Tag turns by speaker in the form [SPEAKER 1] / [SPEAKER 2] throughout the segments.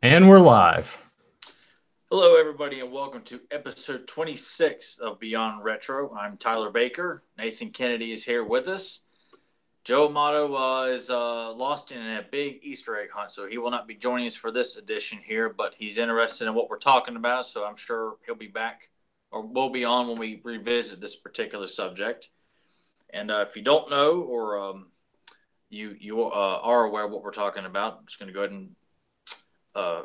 [SPEAKER 1] And we're live.
[SPEAKER 2] Hello, everybody, and welcome to episode 26 of Beyond Retro. I'm Tyler Baker. Nathan Kennedy is here with us. Joe Amato is lost in a big Easter egg hunt, so he will not be joining us for this edition here, but he's interested in what we're talking about, so I'm sure he'll be back or will be on when we revisit this particular subject. And if you don't know or you are aware of what we're talking about, I'm just going to go ahead and uh,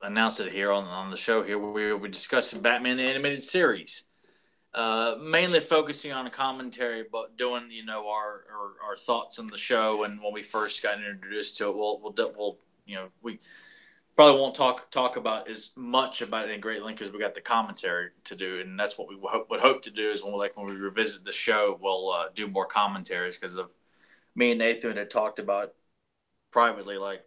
[SPEAKER 2] announce it here on the show here. We will be discussing Batman the Animated Series, mainly focusing on a commentary, but doing our thoughts on the show and when we first got introduced to it. We'll we probably won't talk about as much about it in great length because we got the commentary to do, and that's what we would hope to do is when we revisit the show, we'll do more commentaries because of me and Nathan had talked about privately like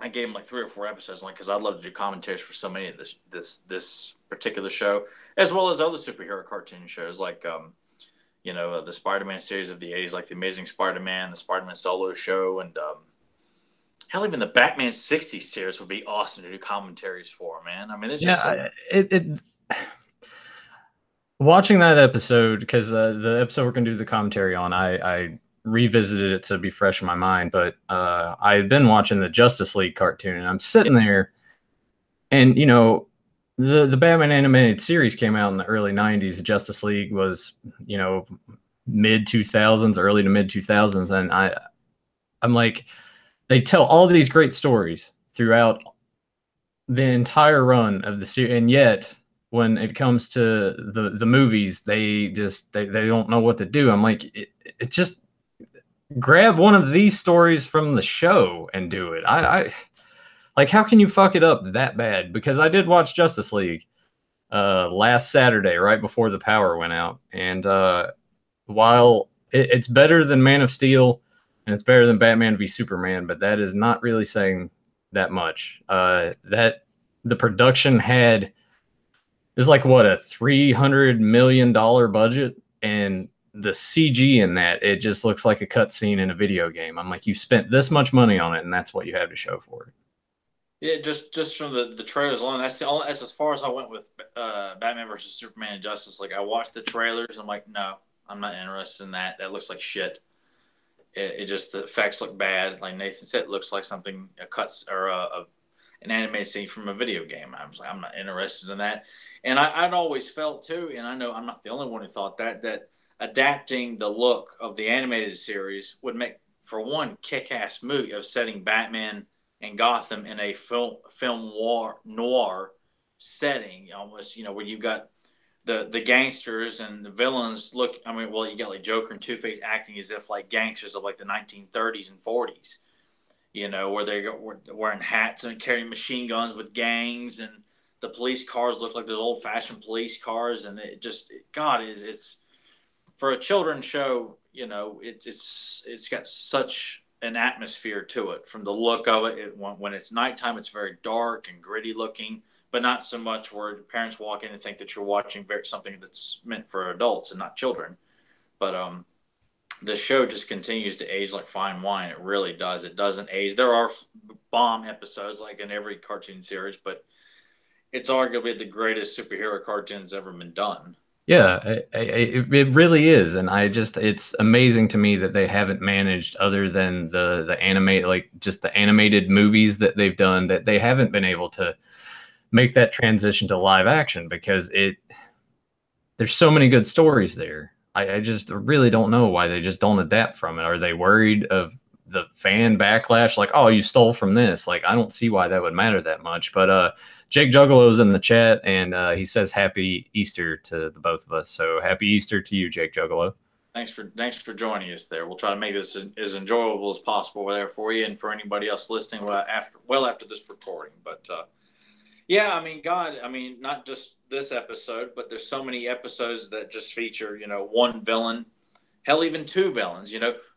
[SPEAKER 2] I gave him like 3 or 4 episodes, like because I'd love to do commentaries for so many of this particular show, as well as other superhero cartoon shows like the Spider-Man series of the '80s, like the Amazing Spider-Man, the Spider-Man Solo show, and hell, even the Batman '60s series would be awesome to do commentaries for. Man, I mean, it's just some.
[SPEAKER 1] Yeah, it watching that episode because the episode we're gonna do the commentary on, I revisited it to be fresh in my mind. But I had been watching the Justice League cartoon, and I'm sitting there, and the Batman animated series came out in the early '90s. Justice League was mid 2000s, early to mid 2000s, and I'm like, they tell all these great stories throughout the entire run of the series, and yet when it comes to the movies, they don't know what to do. I'm like, it just grab one of these stories from the show and do it. I like, how can you fuck it up that bad? Because I did watch Justice League last Saturday, right before the power went out, and while it's better than Man of Steel and it's better than Batman v Superman, but that is not really saying that much. That the production had is like what, a $300 million budget, and the CG in that, it just looks like a cutscene in a video game. I'm like, you spent this much money on it, and that's what you have to show for it.
[SPEAKER 2] Yeah, just from the trailers alone, that's as far as I went with Batman versus Superman and Justice League. I watched the trailers. I'm like, no, I'm not interested in that. That looks like shit. It just the effects look bad. Like Nathan said, it looks like something a cuts or an animated scene from a video game. I was like, I'm not interested in that. And I'd always felt too, and I know I'm not the only one who thought that adapting the look of the animated series would make for one kick-ass movie of setting Batman and Gotham in a film noir setting, almost where you've got the gangsters and the villains look. I mean, well, you got like Joker and Two Face acting as if like gangsters of like the 1930s and 40s. Where they're wearing hats and carrying machine guns with gangs, and the police cars look like those old fashioned police cars, and it just God is it's for a children's show. It's got such an atmosphere to it from the look of it. When it's nighttime, it's very dark and gritty looking, but not so much where parents walk in and think that you're watching something that's meant for adults and not children. But the show just continues to age like fine wine. It really does. It doesn't age. There are bomb episodes like in every cartoon series, but it's arguably the greatest superhero cartoon that's ever been done.
[SPEAKER 1] Yeah, it really is, and it's amazing to me that they haven't managed, other than the animate, like just the animated movies that they've done, that they haven't been able to make that transition to live action, because there's so many good stories there. I just really don't know why they just don't adapt from it. Are they worried of the fan backlash? Like, oh, you stole from this. Like, I don't see why that would matter that much. But Jake Juggalo's in the chat, and he says happy Easter to the both of us. So happy Easter to you, Jake Juggalo.
[SPEAKER 2] Thanks for joining us there. We'll try to make this as enjoyable as possible there for you and for anybody else listening after this recording. But yeah, I mean, God, I mean, not just this episode, but there's so many episodes that just feature one villain, hell, even two villains.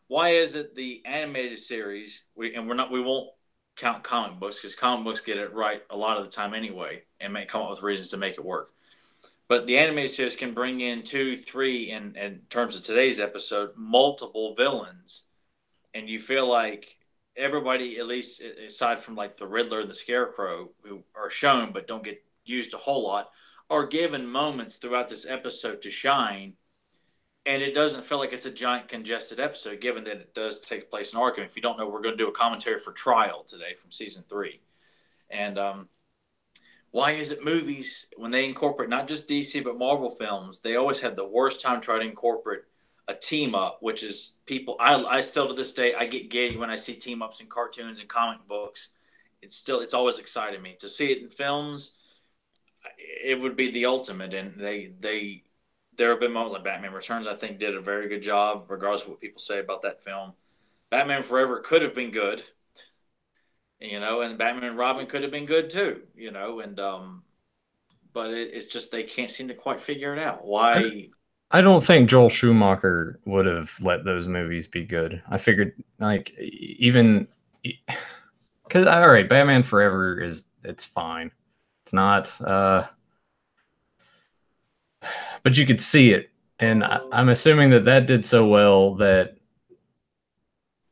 [SPEAKER 2] Why is it the animated series we won't count comic books because comic books get it right a lot of the time anyway and may come up with reasons to make it work. But the animated series can bring in two, three, in terms of today's episode, multiple villains, and you feel like everybody, at least aside from like the Riddler and the Scarecrow, who are shown but don't get used a whole lot, are given moments throughout this episode to shine. And it doesn't feel like it's a giant congested episode, given that it does take place in Arkham. If you don't know, we're going to do a commentary for Trial today from season 3. And why is it movies, when they incorporate not just DC but Marvel films, they always have the worst time trying to incorporate a team up, which is people. I still to this day I get giddy when I see team ups in cartoons and comic books. It's always excited me to see it in films. It would be the ultimate, and there have been moments like Batman Returns. I think did a very good job, regardless of what people say about that film. Batman Forever could have been good, and Batman and Robin could have been good too, and but it's just they can't seem to quite figure it out. Why?
[SPEAKER 1] I don't think Joel Schumacher would have let those movies be good. I figured, like, even because all right, Batman Forever it's fine. It's not, but you could see it, and I'm assuming that did so well that,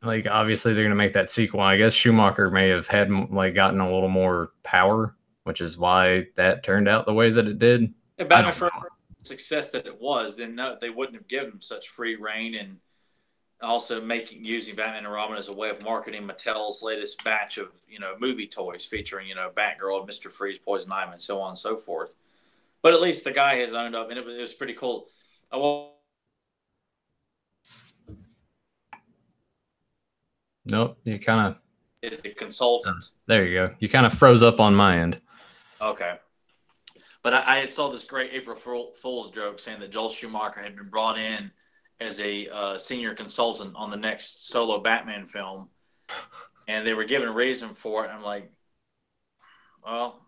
[SPEAKER 1] like, obviously they're gonna make that sequel. I guess Schumacher may have had like gotten a little more power, which is why that turned out the way that it did.
[SPEAKER 2] If
[SPEAKER 1] I
[SPEAKER 2] Batman
[SPEAKER 1] don't know.
[SPEAKER 2] Forever success that it was, then no, they wouldn't have given him such free reign, and also using Batman and Robin as a way of marketing Mattel's latest batch of movie toys featuring Batgirl, Mister Freeze, Poison Ivy, and so on and so forth. But at least the guy has owned up, and it was pretty cool.
[SPEAKER 1] Nope, you kind of
[SPEAKER 2] Is a consultant.
[SPEAKER 1] there you go. You kind of froze up on my end.
[SPEAKER 2] Okay. But I had saw this great April Fool's joke saying that Joel Schumacher had been brought in as a senior consultant on the next solo Batman film, and they were given a reason for it. And I'm like, well,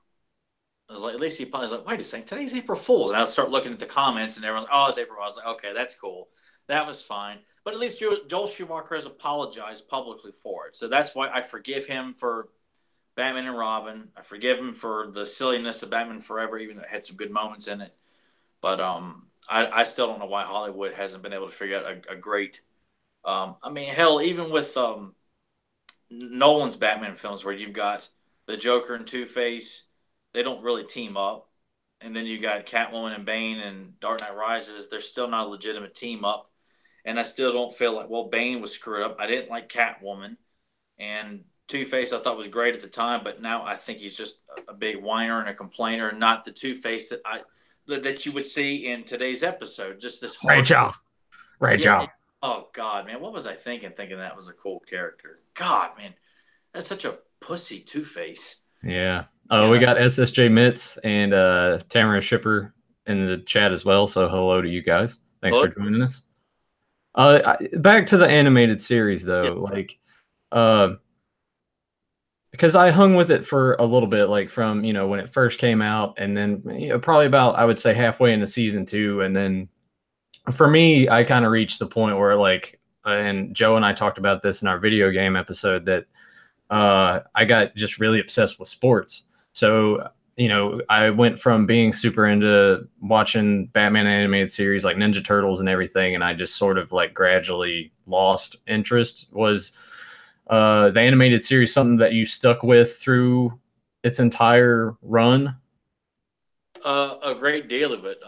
[SPEAKER 2] I was like, at least he probably was like, wait a second, today's April Fool's, and I start looking at the comments, and everyone's, oh, it's April. I was like, okay, that's cool, that was fine. But at least Joel Schumacher has apologized publicly for it, so that's why I forgive him for Batman and Robin. I forgive him for the silliness of Batman Forever, even though it had some good moments in it. But I still don't know why Hollywood hasn't been able to figure out a great. I mean, hell, even with Nolan's Batman films, where you've got the Joker and Two Face, they don't really team up, and then you got Catwoman and Bane and Dark Knight Rises. They're still not a legitimate team up, and I still don't feel like Bane was screwed up. I didn't like Catwoman, and Two-Face I thought was great at the time, but now I think he's just a big whiner and a complainer, not the Two-Face that you would see in today's episode. Just this hard.
[SPEAKER 1] Rachel.
[SPEAKER 2] Oh God, man, what was I thinking that was a cool character? God, man, that's such a pussy Two-Face.
[SPEAKER 1] Yeah. Oh, we got SSJ Mitz and Tamara Shipper in the chat as well. So hello to you guys. Thanks for joining us. Back to the animated series though, because I hung with it for a little bit, like from when it first came out, and then probably about I would say halfway into season 2, and then for me, I kind of reached the point where and Joe and I talked about this in our video game episode that I got just really obsessed with sports. So I went from being super into watching Batman animated series like Ninja Turtles and everything, and I just sort of like gradually lost interest. Was the animated series something that you stuck with through its entire run?
[SPEAKER 2] A great deal of it.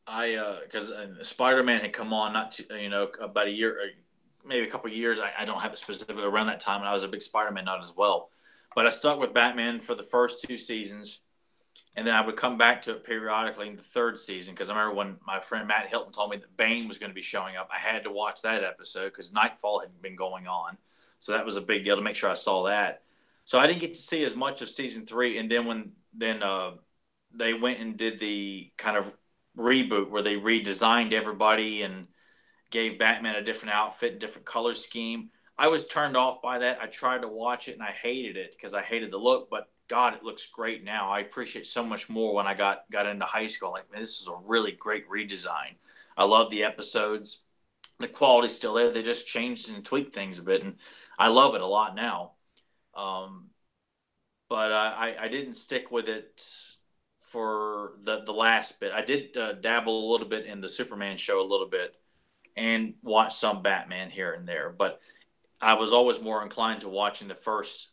[SPEAKER 2] Because Spider-Man had come on about a year, maybe a couple of years. I don't have it specifically around that time, and I was a big Spider-Man nut as well. But I stuck with Batman for the first 2 seasons, and then I would come back to it periodically in the 3rd season, because I remember when my friend Matt Hilton told me that Bane was going to be showing up. I had to watch that episode because Nightfall had been going on. So that was a big deal to make sure I saw that. So I didn't get to see as much of season 3. And then they went and did the kind of reboot where they redesigned everybody and gave Batman a different outfit, different color scheme, I was turned off by that. I tried to watch it and I hated it because I hated the look. But God, it looks great now. I appreciate so much more when I got into high school. Like, man, this is a really great redesign. I love the episodes. The quality's still there. They just changed and tweaked things a bit, and I love it a lot now. But I didn't stick with it for the last bit. I did dabble a little bit in the Superman show a little bit and watch some Batman here and there. But I was always more inclined to watching the first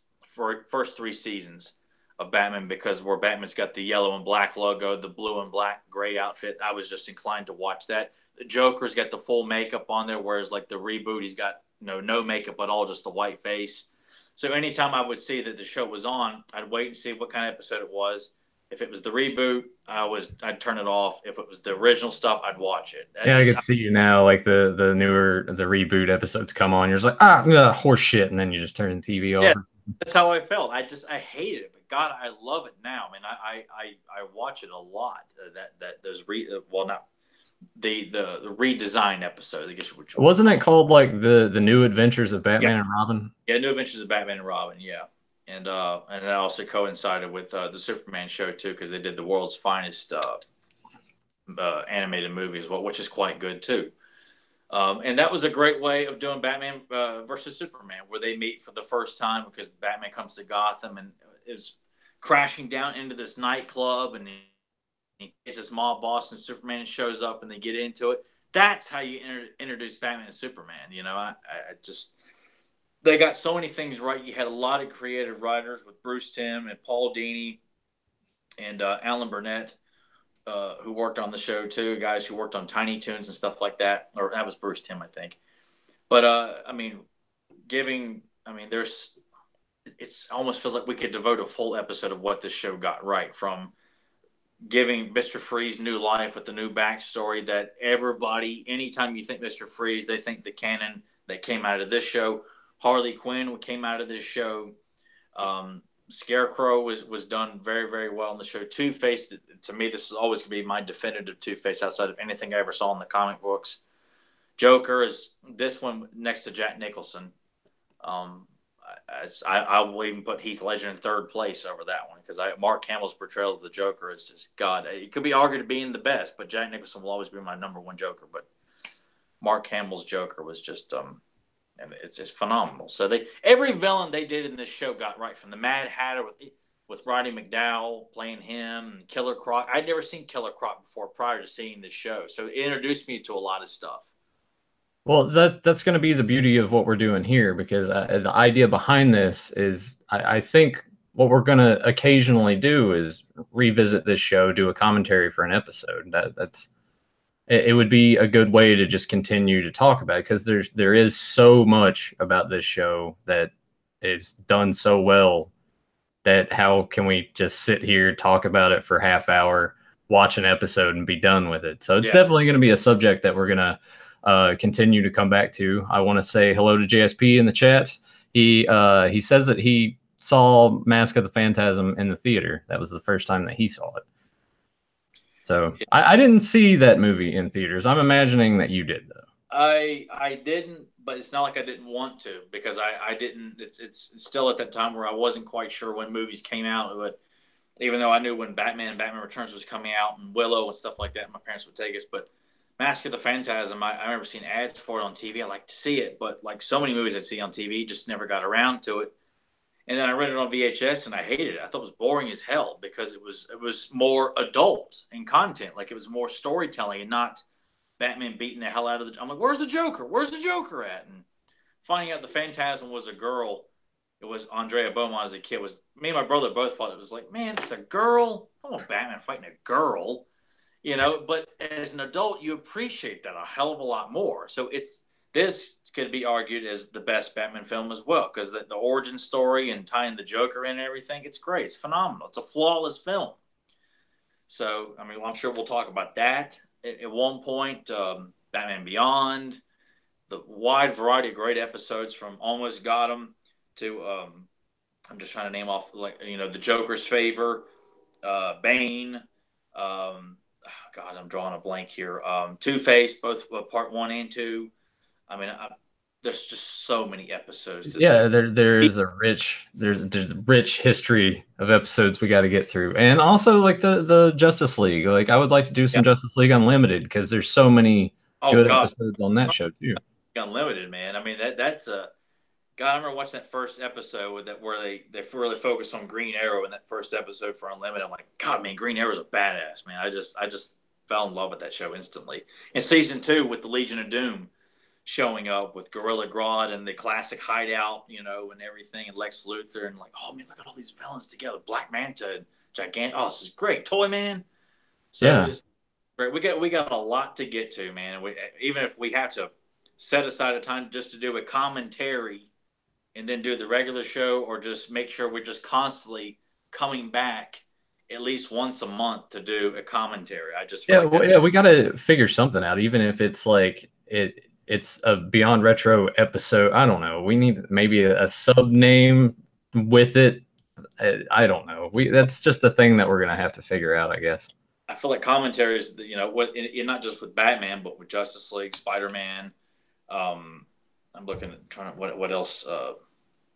[SPEAKER 2] three seasons of Batman because where Batman's got the yellow and black logo, the blue and black gray outfit, I was just inclined to watch that. The Joker's got the full makeup on there, whereas like the reboot, he's got no makeup at all, just the white face. So anytime I would see that the show was on, I'd wait and see what kind of episode it was. If it was the reboot, I'd turn it off. If it was the original stuff, I'd watch it.
[SPEAKER 1] Yeah, I can see you now. Like the reboot episodes come on, you're just like, horse shit, and then you just turn the TV over.
[SPEAKER 2] Yeah, that's how I felt. I hated it, but God, I love it now. I mean, I watch it a lot. Not the redesigned episode. I guess
[SPEAKER 1] wasn't it called like the New Adventures of Batman and Robin?
[SPEAKER 2] Yeah, New Adventures of Batman and Robin. Yeah, and it also coincided with the Superman show too, because they did the world's finest animated movie as well, which is quite good too. And that was a great way of doing Batman versus Superman, where they meet for the first time because Batman comes to Gotham and is crashing down into this nightclub, and he gets his mob boss, and Superman shows up, and they get into it. That's how you introduce Batman and Superman. I just they got so many things right. You had a lot of creative writers with Bruce Timm and Paul Dini and Alan Burnett. Who worked on the show too, guys who worked on Tiny Toons and stuff like that, or that was Bruce Timm, I think. But it's almost feels like we could devote a full episode of what this show got right, from giving Mr. Freeze new life with the new backstory that everybody, anytime you think Mr. Freeze, they think the canon that came out of this show. Harley Quinn came out of this show. Scarecrow was done very, very well in the show. Two-Face, to me, this is always going to be my definitive Two-Face outside of anything I ever saw in the comic books. Joker is this one next to Jack Nicholson. I will even put Heath Ledger in third place over that one because Mark Hamill's portrayal of the Joker is just God. It could be argued being the best, but Jack Nicholson will always be my number one Joker. But Mark Hamill's Joker was just and it's just phenomenal. So every villain they did in this show got right, from the Mad Hatter with Roddy McDowall playing him, and Killer Croc. I'd never seen Killer Croc before prior to seeing this show, so it introduced me to a lot of stuff.
[SPEAKER 1] Well, that's going to be the beauty of what we're doing here, because the idea behind this is I think what we're going to occasionally do is revisit this show, do a commentary for an episode. It would be a good way to just continue to talk about it, because there is so much about this show that is done so well that how can we just sit here, talk about it for half hour, watch an episode, and be done with it? So it's definitely going to be a subject that we're going to continue to come back to. I want to say hello to JSP in the chat. He says that he saw Mask of the Phantasm in the theater. That was the first time that he saw it. So I didn't see that movie in theaters. I'm imagining that you did, though.
[SPEAKER 2] I didn't, but it's not like I didn't want to, because I didn't. It's still at that time where I wasn't quite sure when movies came out. But even though I knew when Batman Returns was coming out and Willow and stuff like that, my parents would take us. But Mask of the Phantasm, I remember seeing ads for it on TV. I like to see it, but like so many movies I see on TV, just never got around to it. And then I rented it on VHS, and I hated it. I thought it was boring as hell because it was more adult in content. Like, it was more storytelling and not Batman beating the hell out of the. I'm like, where's the Joker? Where's the Joker at? And finding out the Phantasm was a girl. It was Andrea Beaumont as a kid. Was me and my brother both thought it was like, man, it's a girl. I don't want Batman fighting a girl, But as an adult, you appreciate that a hell of a lot more. So this could be argued as the best Batman film as well, because the origin story and tying the Joker in and everything, it's great. It's phenomenal. It's a flawless film. So, I'm sure we'll talk about that at one point. Batman Beyond, the wide variety of great episodes from Almost Got 'Em to, I'm just trying to name off, The Joker's Favor, Bane, God, I'm drawing a blank here. Two-Face, both part 1 and 2. There's just so many episodes.
[SPEAKER 1] There's a rich history of episodes we got to get through, and also like the Justice League. Like, I would like to do some Justice League Unlimited, because there's so many good episodes on that show too.
[SPEAKER 2] Unlimited, man. That's a God. I remember watching that first episode where they really focused on Green Arrow in that first episode for Unlimited. I'm like, God, man, Green Arrow's a badass, man. I just fell in love with that show instantly. And season 2 with the Legion of Doom. showing up with Gorilla Grodd and the classic hideout, and everything, and Lex Luthor, and like, oh man, look at all these villains together. Black Manta, Gigant. Oh, this is great. Toy Man. So
[SPEAKER 1] Yeah.
[SPEAKER 2] it's great. We got a lot to get to, man. And even if we have to set aside a time just to do a commentary and then do the regular show, or just make sure we're just constantly coming back at least once a month to do a commentary. I just feel
[SPEAKER 1] Yeah,
[SPEAKER 2] like
[SPEAKER 1] well,
[SPEAKER 2] that's
[SPEAKER 1] yeah, we got to figure something out, even if it's like it's a Beyond Retro episode. I don't know. We need maybe a sub name with it. I don't know. That's just a thing that we're gonna have to figure out, I guess.
[SPEAKER 2] I feel like commentaries, not just with Batman, but with Justice League, Spider Man. I'm looking at trying to what else.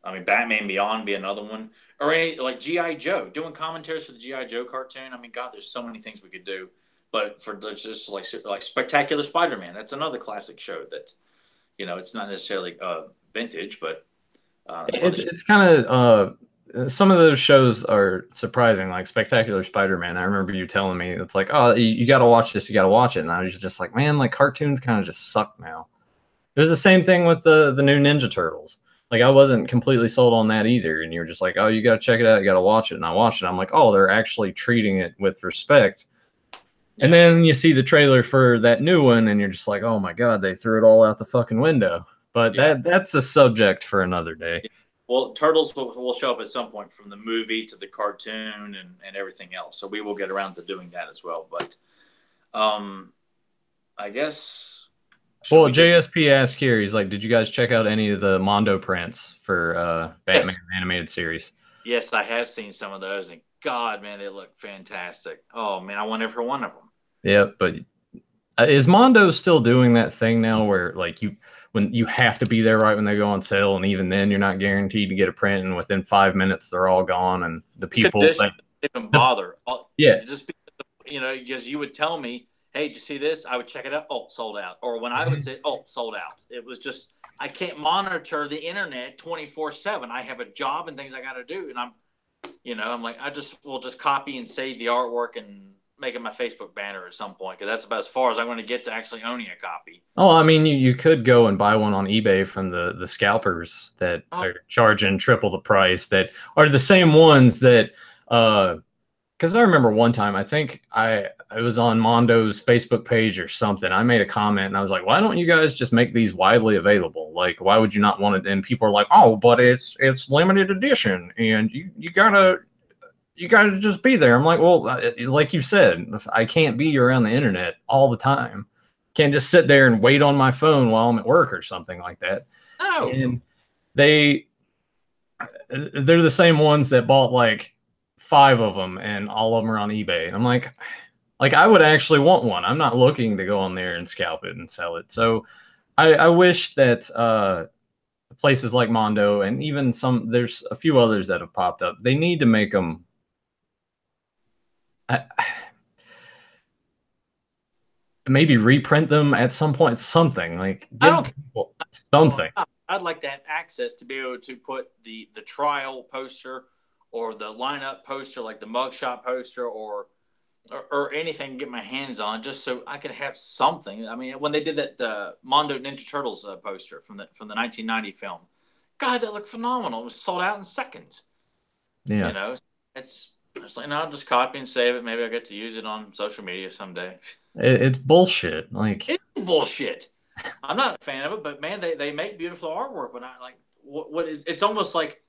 [SPEAKER 2] I mean, Batman Beyond be another one, or any like GI Joe, doing commentaries for the GI Joe cartoon. I mean, God, there's so many things we could do. But for just like Spectacular Spider Man, that's another classic show that, it's not necessarily vintage, but
[SPEAKER 1] It's kind of some of those shows are surprising, like Spectacular Spider-Man. I remember you telling me it's like, oh, you got to watch this, you got to watch it, and I was just like, man, like cartoons kind of just suck now. It was the same thing with the new Ninja Turtles. Like I wasn't completely sold on that either, and you were just like, oh, you got to check it out, you got to watch it, and I watched it. I'm like, oh, they're actually treating it with respect. And then you see the trailer for that new one, and you're just like, oh my god, they threw it all out the fucking window. But that's a subject for another day.
[SPEAKER 2] Well, Turtles will show up at some point, from the movie to the cartoon and everything else. So we will get around to doing that as well. But I guess.
[SPEAKER 1] Well, JSP asked here, he's like, did you guys check out any of the Mondo prints for Batman animated series?
[SPEAKER 2] Yes, I have seen some of those, and God, man, they look fantastic. Oh man, I want every one of them.
[SPEAKER 1] Yeah, but is Mondo still doing that thing now where like when you have to be there right when they go on sale, and even then you're not guaranteed to get a print, and within 5 minutes they're all gone, and the people
[SPEAKER 2] didn't even bother.
[SPEAKER 1] Yeah,
[SPEAKER 2] just because you would tell me, hey, did you see this? I would check it out. Oh, sold out. Or when I would say, oh, sold out. It was just, I can't monitor the internet 24/7. I have a job and things I got to do, and I'm like, we'll just copy and save the artwork and make it my Facebook banner at some point, because that's about as far as I'm going to get to actually owning a copy.
[SPEAKER 1] Oh, I mean, you could go and buy one on eBay from the scalpers that are charging triple the price, that are the same ones that because I remember one time, I think I was on Mondo's Facebook page or something. I made a comment and I was like, why don't you guys just make these widely available? Like, why would you not want it? And people are like, oh, but it's limited edition, and you gotta just be there. I'm like, well, like you said, I can't be around the internet all the time. Can't just sit there and wait on my phone while I'm at work or something like that.
[SPEAKER 2] Oh.
[SPEAKER 1] And they're the same ones that bought like 5 of them, and all of them are on eBay. And I'm like I would actually want one. I'm not looking to go on there and scalp it and sell it. So I wish that places like Mondo, and even there's a few others that have popped up, they need to make them maybe reprint them at some point, something like something.
[SPEAKER 2] I'd like to have access to be able to put the trial poster or the lineup poster, like the mugshot poster, or anything to get my hands on, just so I could have something. I mean, when they did that Mondo Ninja Turtles poster from the 1990 film, God, that looked phenomenal. It was sold out in seconds.
[SPEAKER 1] Yeah,
[SPEAKER 2] it's like, no, I'll just copy and save it. Maybe I'll get to use it on social media someday.
[SPEAKER 1] It's bullshit. Like,
[SPEAKER 2] it's bullshit. I'm not a fan of it, but man, they make beautiful artwork. But I like what is? It's almost like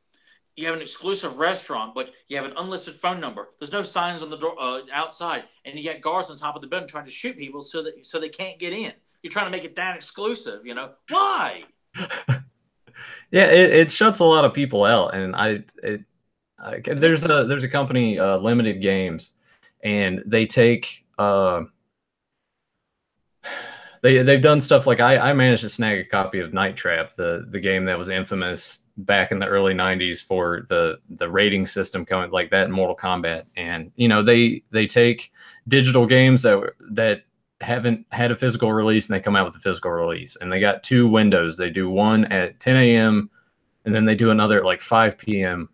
[SPEAKER 2] you have an exclusive restaurant, but you have an unlisted phone number. There's no signs on the door outside, and you got guards on top of the building trying to shoot people so they can't get in. You're trying to make it that exclusive, Why?
[SPEAKER 1] Yeah, it shuts a lot of people out, and there's a company, Limited Games, and they take they've done stuff like I managed to snag a copy of Night Trap, the game that was infamous back in the early 90s for the rating system coming like that in Mortal Kombat. And they take digital games that haven't had a physical release, and they come out with a physical release, and they got 2 windows. They do one at 10 a.m. and then they do another at like 5 p.m.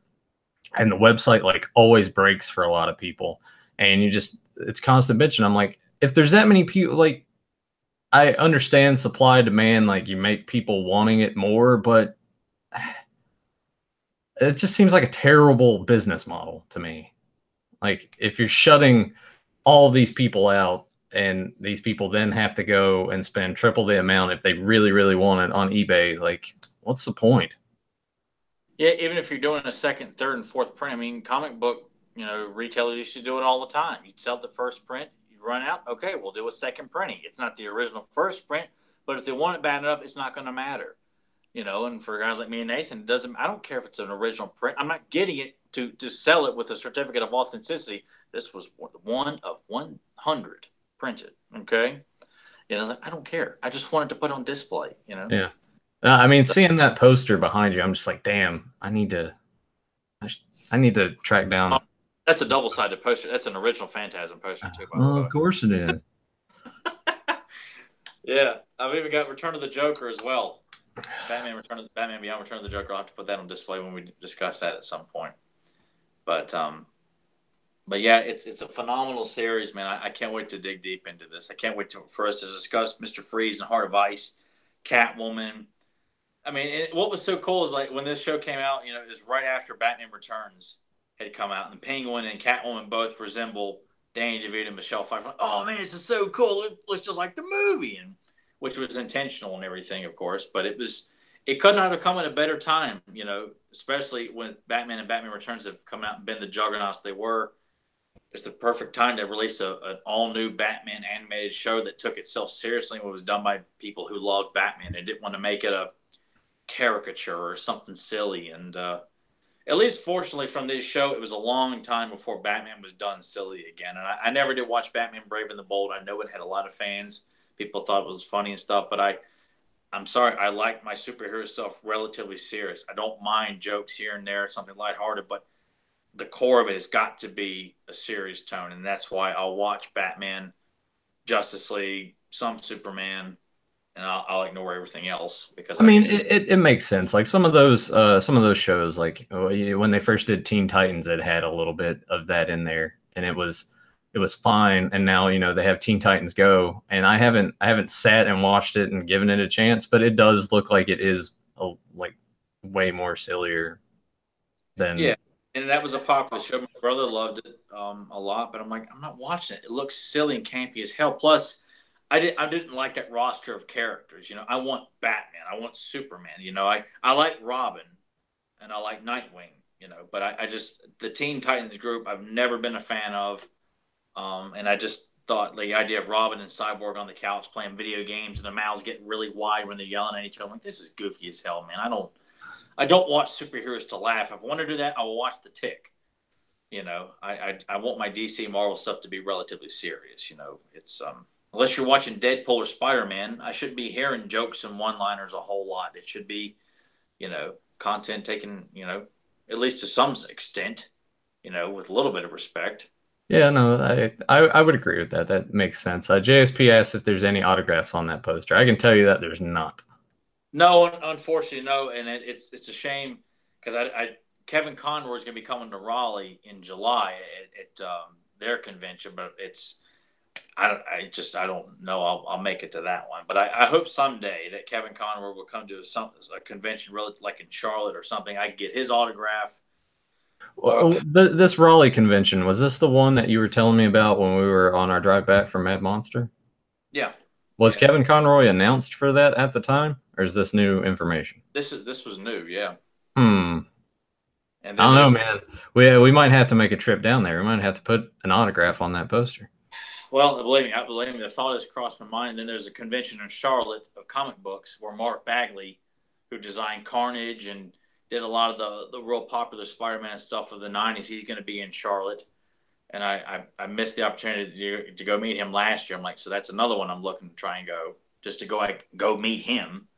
[SPEAKER 1] and the website like always breaks for a lot of people, and it's constant bitching. I'm like, if there's that many people, like, I understand supply demand, like you make people wanting it more, but it just seems like a terrible business model to me. Like if you're shutting all these people out and these people then have to go and spend triple the amount if they really, really want it on eBay, like what's the point?
[SPEAKER 2] Yeah, even if you're doing a second, third, and fourth print, I mean, comic book, retailers used to do it all the time. You'd sell the first print, you run out, okay, we'll do a second printing. It's not the original first print, but if they want it bad enough, it's not going to matter. And for guys like me and Nathan, it doesn't. I don't care if it's an original print. I'm not getting it to sell it with a certificate of authenticity. This was one of 100 printed. Okay, I was like, I don't care. I just wanted to put on display.
[SPEAKER 1] Yeah. I mean, seeing that poster behind you, I'm just like, damn, I need to track down.
[SPEAKER 2] That's a double-sided poster. That's an original Phantasm poster too.
[SPEAKER 1] Well, of course it is.
[SPEAKER 2] Yeah, I've even got Return of the Joker as well. Batman Beyond Return of the Joker. I'll have to put that on display when we discuss that at some point. But yeah, it's a phenomenal series, man. I can't wait to dig deep into this. I can't wait for us to discuss Mr. Freeze and Heart of Ice, Catwoman. I mean, what was so cool is like when this show came out, it was right after Batman Returns had come out, and the Penguin and Catwoman both resemble Danny DeVito and Michelle Pfeiffer. Like, oh man, this is so cool. Let's just like the movie, and which was intentional and everything, of course. But it could not have come at a better time, especially when Batman and Batman Returns have come out and been the juggernauts they were. It's the perfect time to release an all-new Batman animated show that took itself seriously and was done by people who loved Batman. They didn't want to make it a caricature or something silly. And at least fortunately from this show, it was a long time before Batman was done silly again. And I never did watch Batman Brave and the Bold. I know it had a lot of fans. People thought it was funny and stuff, but I'm sorry, I like my superhero stuff relatively serious. I don't mind jokes here and there, something lighthearted, but the core of it has got to be a serious tone, and that's why I'll watch Batman, Justice League, some Superman, and I'll ignore everything else because
[SPEAKER 1] I mean, it makes sense. Like some of those shows, like when they first did Teen Titans, it had a little bit of that in there, and it was fine. And now they have Teen Titans Go, and I haven't sat and watched it and given it a chance, but it does look like it is like way more sillier than
[SPEAKER 2] yeah. And that was a popular show. My brother loved it a lot, but I'm like, I'm not watching it. It looks silly and campy as hell. Plus, I didn't like that roster of characters. I want Batman. I want Superman. I like Robin, and I like Nightwing. But I just the Teen Titans group I've never been a fan of, and I just thought the idea of Robin and Cyborg on the couch playing video games and their mouths getting really wide when they're yelling at each other. I'm like, this is goofy as hell, man. I don't watch superheroes to laugh. If I want to do that, I'll watch The Tick. I want my DC Marvel stuff to be relatively serious. It's unless you're watching Deadpool or Spider-Man, I shouldn't be hearing jokes and one-liners a whole lot. It should be, content taken, at least to some extent, with a little bit of respect.
[SPEAKER 1] Yeah, no, I would agree with that. That makes sense. JSP asked if there's any autographs on that poster. I can tell you that there's not.
[SPEAKER 2] No, unfortunately, no, and it's a shame because Kevin Conroy is going to be coming to Raleigh in July at their convention, but I don't know. I'll make it to that one, but I hope someday that Kevin Conroy will come to a convention, like in Charlotte or something. I can get his autograph.
[SPEAKER 1] Well, this Raleigh convention, was this the one that you were telling me about when we were on our drive back from Mad Monster?
[SPEAKER 2] Yeah.
[SPEAKER 1] Was Kevin Conroy announced for that at the time, or is this new information?
[SPEAKER 2] This was new, yeah.
[SPEAKER 1] And I don't know, man. We might have to make a trip down there. We might have to put an autograph on that poster.
[SPEAKER 2] Well, believe me, the thought has crossed my mind. And then there's a convention in Charlotte of comic books where Mark Bagley, who designed Carnage and did a lot of the real popular Spider-Man stuff of the 90s, he's going to be in Charlotte. And I missed the opportunity to go meet him last year. I'm like, so that's another one I'm looking to try and go, just to go meet him.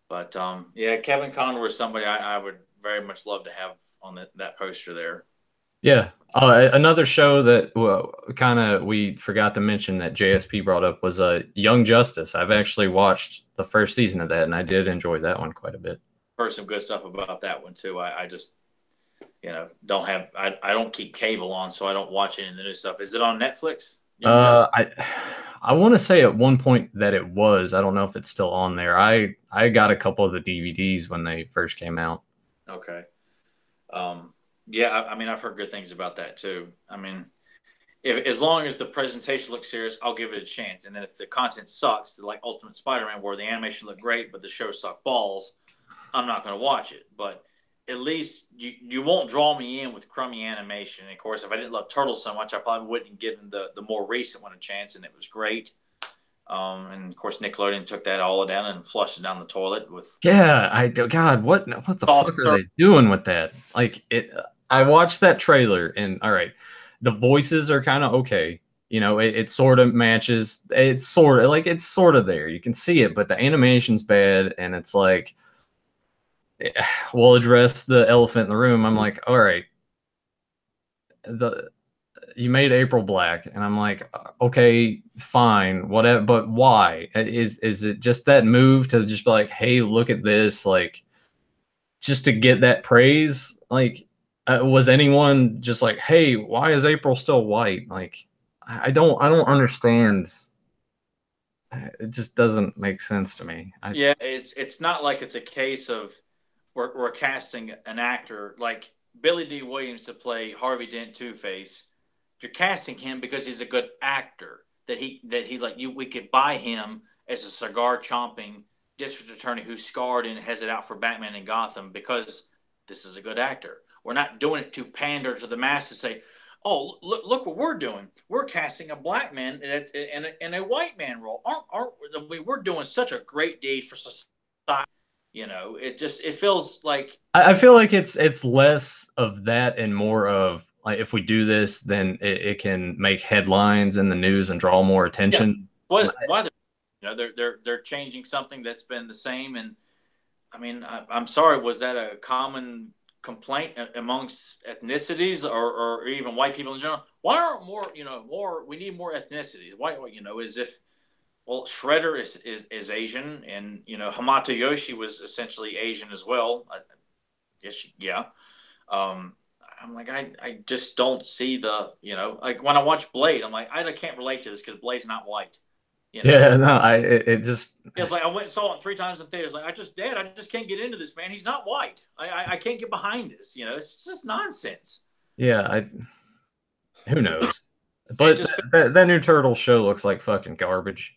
[SPEAKER 2] But, yeah, Kevin Conroy is somebody I would very much love to have on that poster there.
[SPEAKER 1] Yeah. Another show that we forgot to mention that JSP brought up was Young Justice. I've actually watched the first season of that, and I did enjoy that one quite a bit.
[SPEAKER 2] Heard some good stuff about that one, too. I just... I don't keep cable on, so I don't watch any of the new stuff. Is it on Netflix?
[SPEAKER 1] I want to say at one point that it was. I don't know if it's still on there. I got a couple of the DVDs when they first came out.
[SPEAKER 2] Okay. Yeah, I mean, I've heard good things about that too. I mean, if as long as the presentation looks serious, I'll give it a chance. And then if the content sucks, like Ultimate Spider-Man, where the animation looked great but the show sucked balls, I'm not going to watch it. But at least you won't draw me in with crummy animation. And of course, if I didn't love Turtles so much, I probably wouldn't have given the more recent one a chance, and it was great. And of course, Nickelodeon took that all down and flushed it down the toilet with
[SPEAKER 1] Yeah, God, what the
[SPEAKER 2] soft
[SPEAKER 1] fuck are
[SPEAKER 2] serve.
[SPEAKER 1] they doing with that? Like it I watched that trailer and all right, the voices are kind of okay. You know, it sort of matches. It's sort of there. You can see it, but the animation's bad and it's like we'll address the elephant in the room. I'm like, all right, the you made April Black, and I'm like, okay, fine, whatever, but why? Is it just that move to just be like, hey, look at this, like, just to get that praise? Like, was anyone just like, hey, why is April still white? Like, I don't understand. It just doesn't make sense to me.
[SPEAKER 2] Yeah, it's not like it's a case of we're casting an actor like Billy D. Williams to play Harvey Dent Two Face. You're casting him because he's a good actor. That he like you. We could buy him as a cigar chomping district attorney who's scarred and has it out for Batman and Gotham because this is a good actor. We're not doing it to pander to the masses. Say, oh, look what we're doing. We're casting a black man in a white man role. Aren't we're doing such a great deed for society? You know, it feels like
[SPEAKER 1] I feel like it's less of that and more of like if we do this, then it can make headlines in the news and draw more
[SPEAKER 2] yeah.
[SPEAKER 1] attention.
[SPEAKER 2] What why they're changing something that's been the same. And I mean, I'm sorry, was that a common complaint amongst ethnicities or even white people in general? Why aren't more? We need more ethnicities. Why is if well, Shredder is Asian, and Hamato Yoshi was essentially Asian as well. I guess yeah. Um, I'm like I just don't see like when I watch Blade, I'm like I can't relate to this because Blade's not white. You know,
[SPEAKER 1] Yeah, no, it just
[SPEAKER 2] it's like I went and saw it 3 times in theaters. Like Dad, I just can't get into this, man. He's not white. I can't get behind this. It's just nonsense.
[SPEAKER 1] yeah, who knows?
[SPEAKER 2] It
[SPEAKER 1] But
[SPEAKER 2] just
[SPEAKER 1] that new turtle show looks like fucking garbage.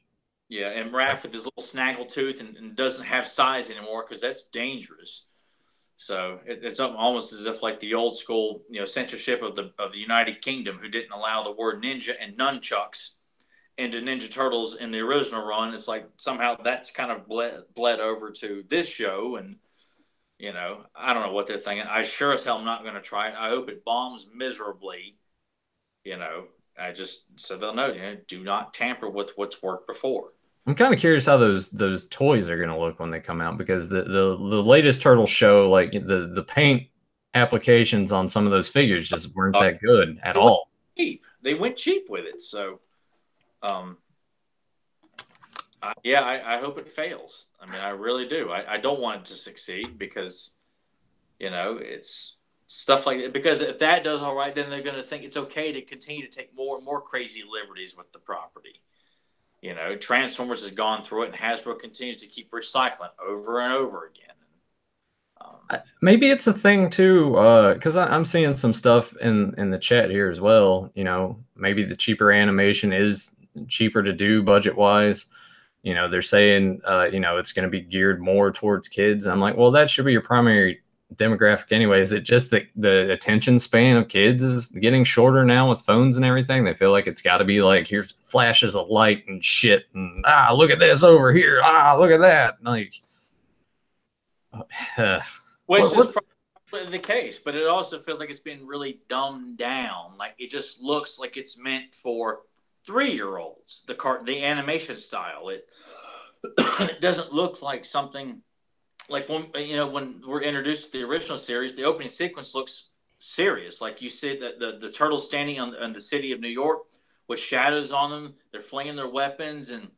[SPEAKER 2] yeah, and Raph with his little snaggle tooth and doesn't have size anymore because that's dangerous. So it's almost as if like the old school, censorship of the United Kingdom, who didn't allow the word ninja and nunchucks into Ninja Turtles in the original run. It's like somehow that's kind of bled over to this show, and I don't know what they're thinking. I sure as hell am not going to try it. I hope it bombs miserably. I just so they'll know. Do not tamper with what's worked before.
[SPEAKER 1] I'm kind of curious how those toys are going to look when they come out because the latest turtle show, like the paint applications on some of those figures just weren't that good at all.
[SPEAKER 2] Cheap. They went cheap with it. So, um, I hope it fails. I mean, I really do. I don't want it to succeed because, it's stuff like that. Because if that does all right, then they're going to think it's okay to continue to take more and more crazy liberties with the property. Transformers has gone through it, and Hasbro continues to keep recycling over and over again.
[SPEAKER 1] Maybe it's a thing too, because I'm seeing some stuff in the chat here as well. Maybe the cheaper animation is cheaper to do budget wise. They're saying, it's going to be geared more towards kids. I'm like, well, that should be your primary demographic anyway. Is it just that the attention span of kids is getting shorter now with phones and everything? They feel like it's got to be like, here's flashes of light and shit, and look at this over here, look at that, like,
[SPEAKER 2] which is probably the case, but it also feels like it's been really dumbed down. Like it just looks like it's meant for 3-year-olds. The animation style, it doesn't look like something. Like when we're introduced to the original series, the opening sequence looks serious. Like you see the turtles standing on the city of New York with shadows on them. They're flinging their weapons and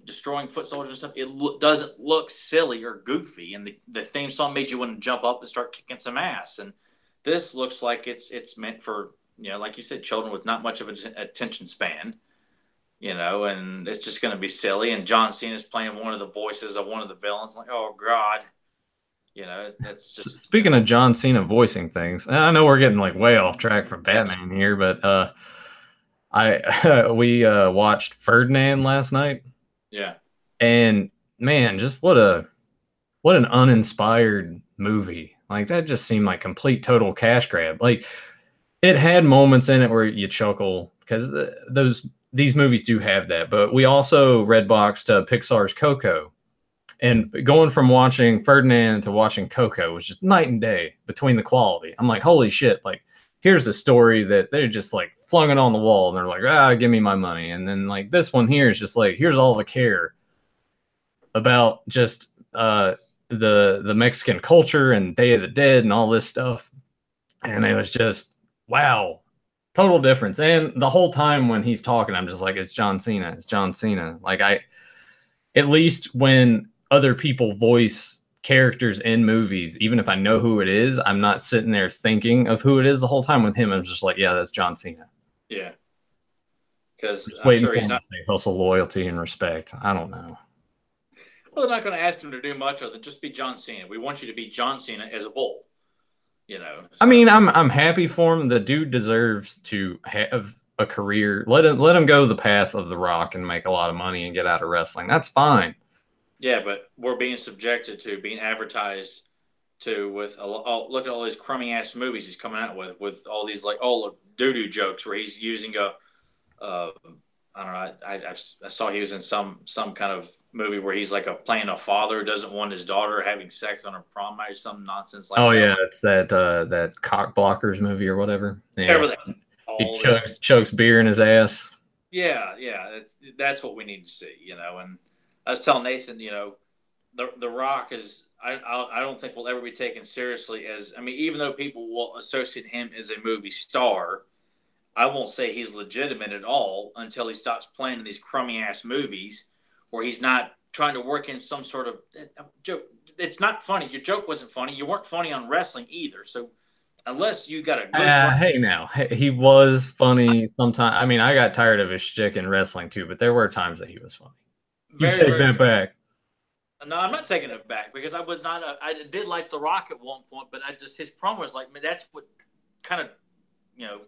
[SPEAKER 2] destroying foot soldiers and stuff. It doesn't look silly or goofy. And the theme song made you want to jump up and start kicking some ass. And this looks like it's meant for like you said, children with not much of an attention span. and it's just going to be silly. And John Cena's playing one of the voices of one of the villains. Like, oh God, that's just
[SPEAKER 1] Speaking of John Cena voicing things, and I know we're getting like way off track from
[SPEAKER 2] yes,
[SPEAKER 1] Batman here, but I we watched Ferdinand last night,
[SPEAKER 2] yeah,
[SPEAKER 1] and man, just what an uninspired movie. Like that just seemed like complete total cash grab. Like it had moments in it where you chuckle because these movies do have that. But we also redboxed Pixar's Coco, and going from watching Ferdinand to watching Coco was just night and day between the quality. I'm like, holy shit! Like here's a story that they're just like flung it on the wall, and they're like, give me my money. And then like this one here is just like, here's all the care about just the Mexican culture and Day of the Dead and all this stuff. And it was just wow, total difference. And the whole time when he's talking, I'm just like, it's John Cena. It's John Cena. Like at least when other people voice characters in movies, even if I know who it is, I'm not sitting there thinking of who it is the whole time. With him, I'm just like, yeah, that's John Cena.
[SPEAKER 2] yeah. Because I'm
[SPEAKER 1] Waiting
[SPEAKER 2] sure
[SPEAKER 1] for
[SPEAKER 2] he's
[SPEAKER 1] him
[SPEAKER 2] not.
[SPEAKER 1] to say hustle, loyalty, and respect. I don't know.
[SPEAKER 2] Well, they're not going to ask him to do much other than just be John Cena. We want you to be John Cena as a bull.
[SPEAKER 1] I mean,
[SPEAKER 2] So
[SPEAKER 1] I'm happy for him. The dude deserves to have a career. Let him go the path of The Rock and make a lot of money and get out of wrestling. That's fine.
[SPEAKER 2] yeah, but we're being subjected to being advertised to with look at all these crummy ass movies he's coming out with all these like all doo doo jokes where he's using a uh, I don't know. I saw he was in some kind of movie where he's like playing a father who doesn't want his daughter having sex on her prom night or some nonsense like
[SPEAKER 1] Oh
[SPEAKER 2] that. I'm
[SPEAKER 1] yeah,
[SPEAKER 2] like,
[SPEAKER 1] it's that cock blockers movie or whatever. Yeah,
[SPEAKER 2] everything,
[SPEAKER 1] he
[SPEAKER 2] all that.
[SPEAKER 1] chugs beer in his ass.
[SPEAKER 2] Yeah, yeah. That's what we need to see, And I was telling Nathan, the Rock is. I don't think will ever be taken seriously as. I mean, even though people will associate him as a movie star, I won't say he's legitimate at all until he stops playing in these crummy ass movies where he's not trying to work in some sort of joke. It's not funny. Your joke wasn't funny. You weren't funny on wrestling either. So unless you got a good
[SPEAKER 1] Hey now, he was funny sometimes. I mean, I got tired of his shtick in wrestling too, but there were times that he was funny. You
[SPEAKER 2] very
[SPEAKER 1] take
[SPEAKER 2] very
[SPEAKER 1] that back.
[SPEAKER 2] no, I'm not taking it back because I was not. I did like The Rock at one point, but I just his promo was like, man, that's what kind of you know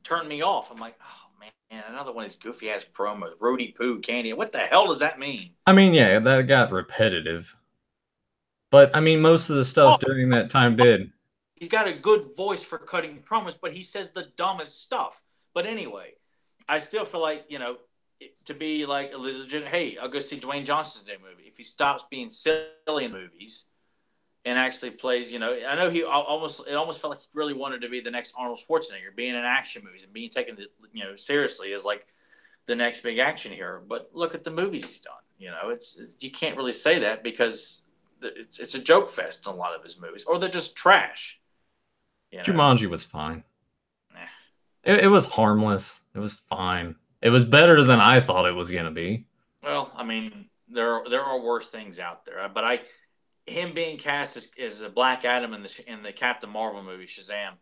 [SPEAKER 2] turned me off. I'm like, oh man, another one of these goofy ass promos, Roadie Poo Candy. What the hell does that mean?
[SPEAKER 1] I mean, yeah, that got repetitive. But I mean, most of the
[SPEAKER 2] Oh,
[SPEAKER 1] stuff during that time did.
[SPEAKER 2] he's got a good voice for cutting promos, but he says the dumbest stuff. But anyway, I still feel like to be like a legit. Hey, I'll go see Dwayne Johnson's new movie. If he stops being silly in movies and actually plays, I know he almost it almost felt like he really wanted to be the next Arnold Schwarzenegger, being in action movies and being taken seriously as like the next big action hero. But look at the movies he's done. It's you can't really say that because it's a joke fest in a lot of his movies, or they're just trash.
[SPEAKER 1] Jumanji was fine.
[SPEAKER 2] Eh.
[SPEAKER 1] It was harmless. It was fine. It was better than I thought it was gonna be.
[SPEAKER 2] Well, I mean, there are worse things out there, but him being cast as a Black Adam in the Captain Marvel movie Shazam,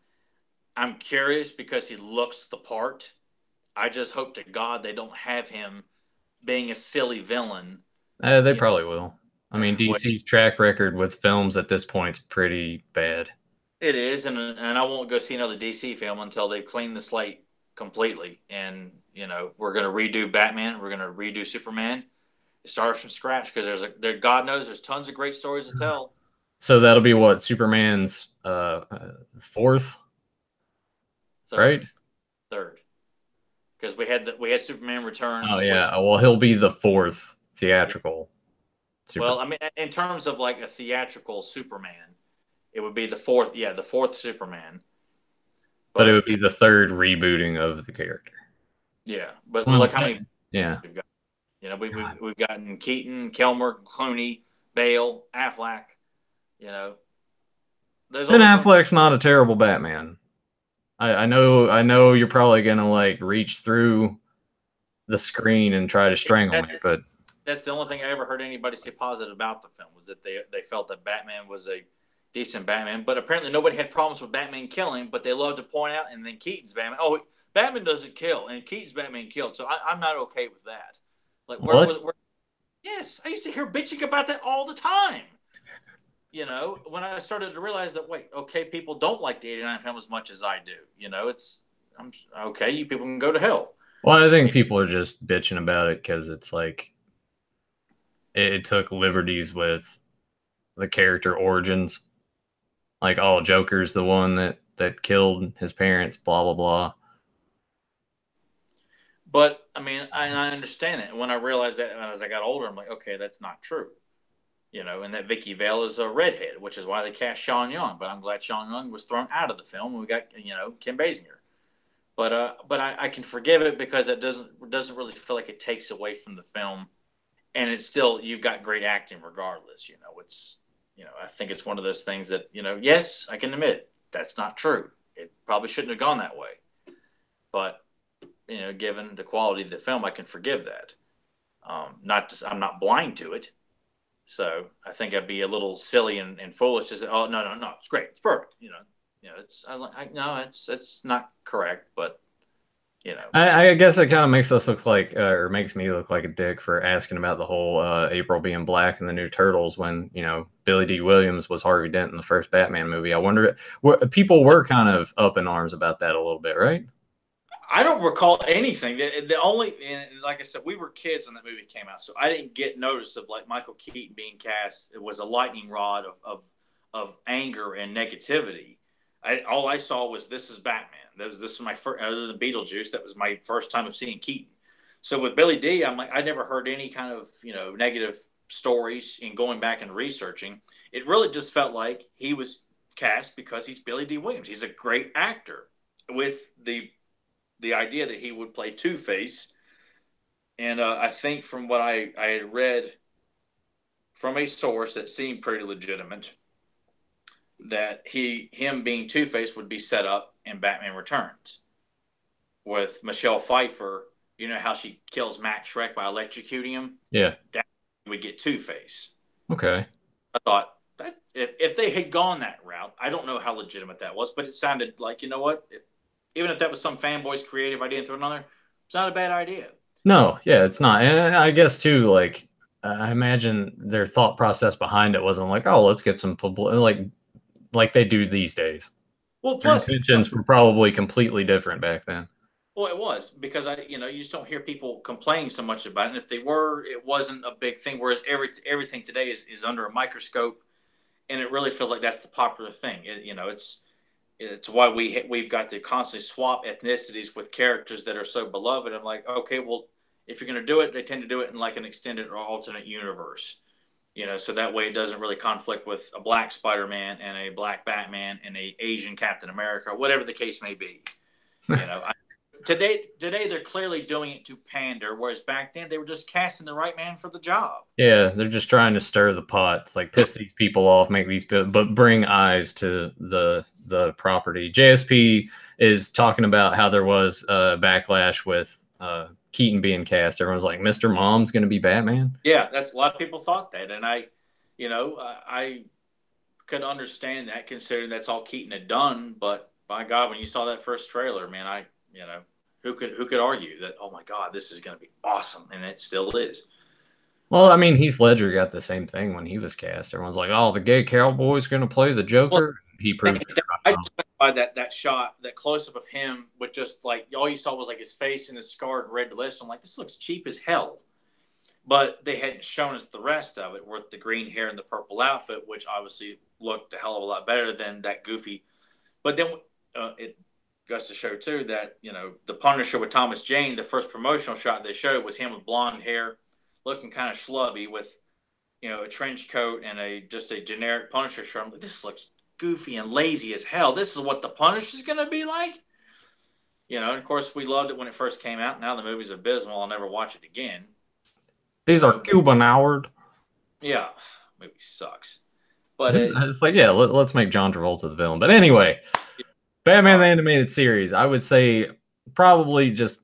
[SPEAKER 2] I'm curious because he looks the part. I just hope to God they don't have him being a silly villain.
[SPEAKER 1] They probably will. I mean, DC's track record with films at this point is pretty bad.
[SPEAKER 2] It is, and I won't go see another DC film until they've cleaned the slate completely. And we're going to redo Batman, we're going to redo Superman. It starts from scratch because God knows there's tons of great stories to tell.
[SPEAKER 1] So that'll be what Superman's fourth, right?
[SPEAKER 2] Third, because we had Superman Returns.
[SPEAKER 1] Oh yeah, well he'll be the fourth theatrical.
[SPEAKER 2] Well, I mean, in terms of like a theatrical Superman, it would be the fourth. Yeah, the fourth Superman.
[SPEAKER 1] But it would be the third rebooting of the character.
[SPEAKER 2] Yeah, but look how many.
[SPEAKER 1] Yeah.
[SPEAKER 2] We've got. We've gotten Keaton, Kilmer, Clooney, Bale, Affleck. Ben
[SPEAKER 1] Affleck's not a terrible Batman. I know you're probably gonna like reach through the screen and try to strangle me, but
[SPEAKER 2] that's the only thing I ever heard anybody say positive about the film was that they felt that Batman was decent Batman. But apparently nobody had problems with Batman killing, but they love to point out, and then Keaton's Batman, oh, Batman doesn't kill, and Keaton's Batman killed. So I'm not okay with that. Like,
[SPEAKER 1] What?
[SPEAKER 2] yes, I used to hear bitching about that all the time. You know, when I started to realize that, wait, okay, people don't like the 89 film as much as I do. You know, I'm okay, you people can go to hell.
[SPEAKER 1] Well, I think people are just bitching about it because it's like it took liberties with the character origins. Like, oh, Joker's the one that killed his parents, blah blah blah.
[SPEAKER 2] But I mean, I understand it. And when I realized that, and as I got older, I'm like, okay, that's not true. You know, and that Vicky Vale is a redhead, which is why they cast Sean Young. But I'm glad Sean Young was thrown out of the film, and we got, you know, Kim Basinger. But I can forgive it because it doesn't really feel like it takes away from the film, and it's still, you've got great acting regardless. You know, I think it's one of those things that, you know, yes, I can admit that's not true. It probably shouldn't have gone that way, but you know, given the quality of the film, I can forgive that. I'm not blind to it. So I think I'd be a little silly and foolish to say, "Oh, no, it's great, it's perfect." No, it's not correct, but you know,
[SPEAKER 1] I guess it kind of makes us look like, or makes me look like a dick for asking about the whole April being black and the new Turtles when, you know, Billy D. Williams was Harvey Dent in the first Batman movie. I wonder, people were kind of up in arms about that a little bit, right?
[SPEAKER 2] I don't recall anything. The only, and like I said, we were kids when that movie came out, so I didn't get notice of like Michael Keaton being cast. It was a lightning rod of anger and negativity. All I saw was, this is Batman. This is my first, other than Beetlejuice, that was my first time of seeing Keaton. So with Billy D, I'm like, I never heard any kind of, you know, negative stories. In going back and researching, it really just felt like he was cast because he's Billy D. Williams. He's a great actor, with the idea that he would play Two-Face. And I think from what I had read from a source that seemed pretty legitimate, that him being Two-Face would be set up in Batman Returns with Michelle Pfeiffer. You know how she kills Max Schreck by electrocuting him?
[SPEAKER 1] Yeah.
[SPEAKER 2] That would get Two-Face.
[SPEAKER 1] Okay.
[SPEAKER 2] I thought, that if they had gone that route, I don't know how legitimate that was, but it sounded like, you know what? Even if that was some fanboy's creative idea and throw another, it's not a bad idea.
[SPEAKER 1] No, yeah, it's not. And I guess too, like, I imagine their thought process behind it wasn't like, oh, let's get some publicity, like they do these days.
[SPEAKER 2] Well,
[SPEAKER 1] Their
[SPEAKER 2] plus
[SPEAKER 1] intentions were probably completely different back then.
[SPEAKER 2] well, it was because you just don't hear people complaining so much about it. And if they were, it wasn't a big thing. Whereas everything today is under a microscope, and it really feels like that's the popular thing. It's why we've got to constantly swap ethnicities with characters that are so beloved. I'm like, okay, well, if you're going to do it, they tend to do it in like an extended or alternate universe, so that way it doesn't really conflict with a black Spider-Man and a black Batman and a Asian Captain America, whatever the case may be. Today they're clearly doing it to pander, whereas back then they were just casting the right man for the job.
[SPEAKER 1] Yeah, they're just trying to stir the pot. It's like piss these people off, make these people, but bring eyes to the property. JSP is talking about how there was backlash with Keaton being cast. Everyone's like, Mr. Mom's going to be Batman.
[SPEAKER 2] Yeah, that's a lot of people thought that, and I could understand that considering that's all Keaton had done. But by God, when you saw that first trailer, man, who could argue that? Oh my God, this is going to be awesome, and it still is.
[SPEAKER 1] Well, I mean, Heath Ledger got the same thing when he was cast. Everyone's like, "Oh, the gay cowboy's going to play the Joker." Well, he proved it.
[SPEAKER 2] I just by that shot, that close up of him with just like all you saw was like his face and his scarred red lips. I'm like, this looks cheap as hell. But they hadn't shown us the rest of it with the green hair and the purple outfit, which obviously looked a hell of a lot better than that goofy. But then it goes to show too that the Punisher with Thomas Jane, the first promotional shot they showed was him with blonde hair, looking kind of schlubby with a trench coat and just a generic Punisher shirt. I'm like, this looks goofy and lazy as hell. This is what the Punisher is going to be like. And of course we loved it when it first came out. Now the movie's abysmal. I'll never watch it again.
[SPEAKER 1] These are Cuban, Howard.
[SPEAKER 2] Yeah, movie sucks. But
[SPEAKER 1] it's like, yeah, let's make John Travolta the villain. But anyway, Batman the Animated Series, I would say probably just,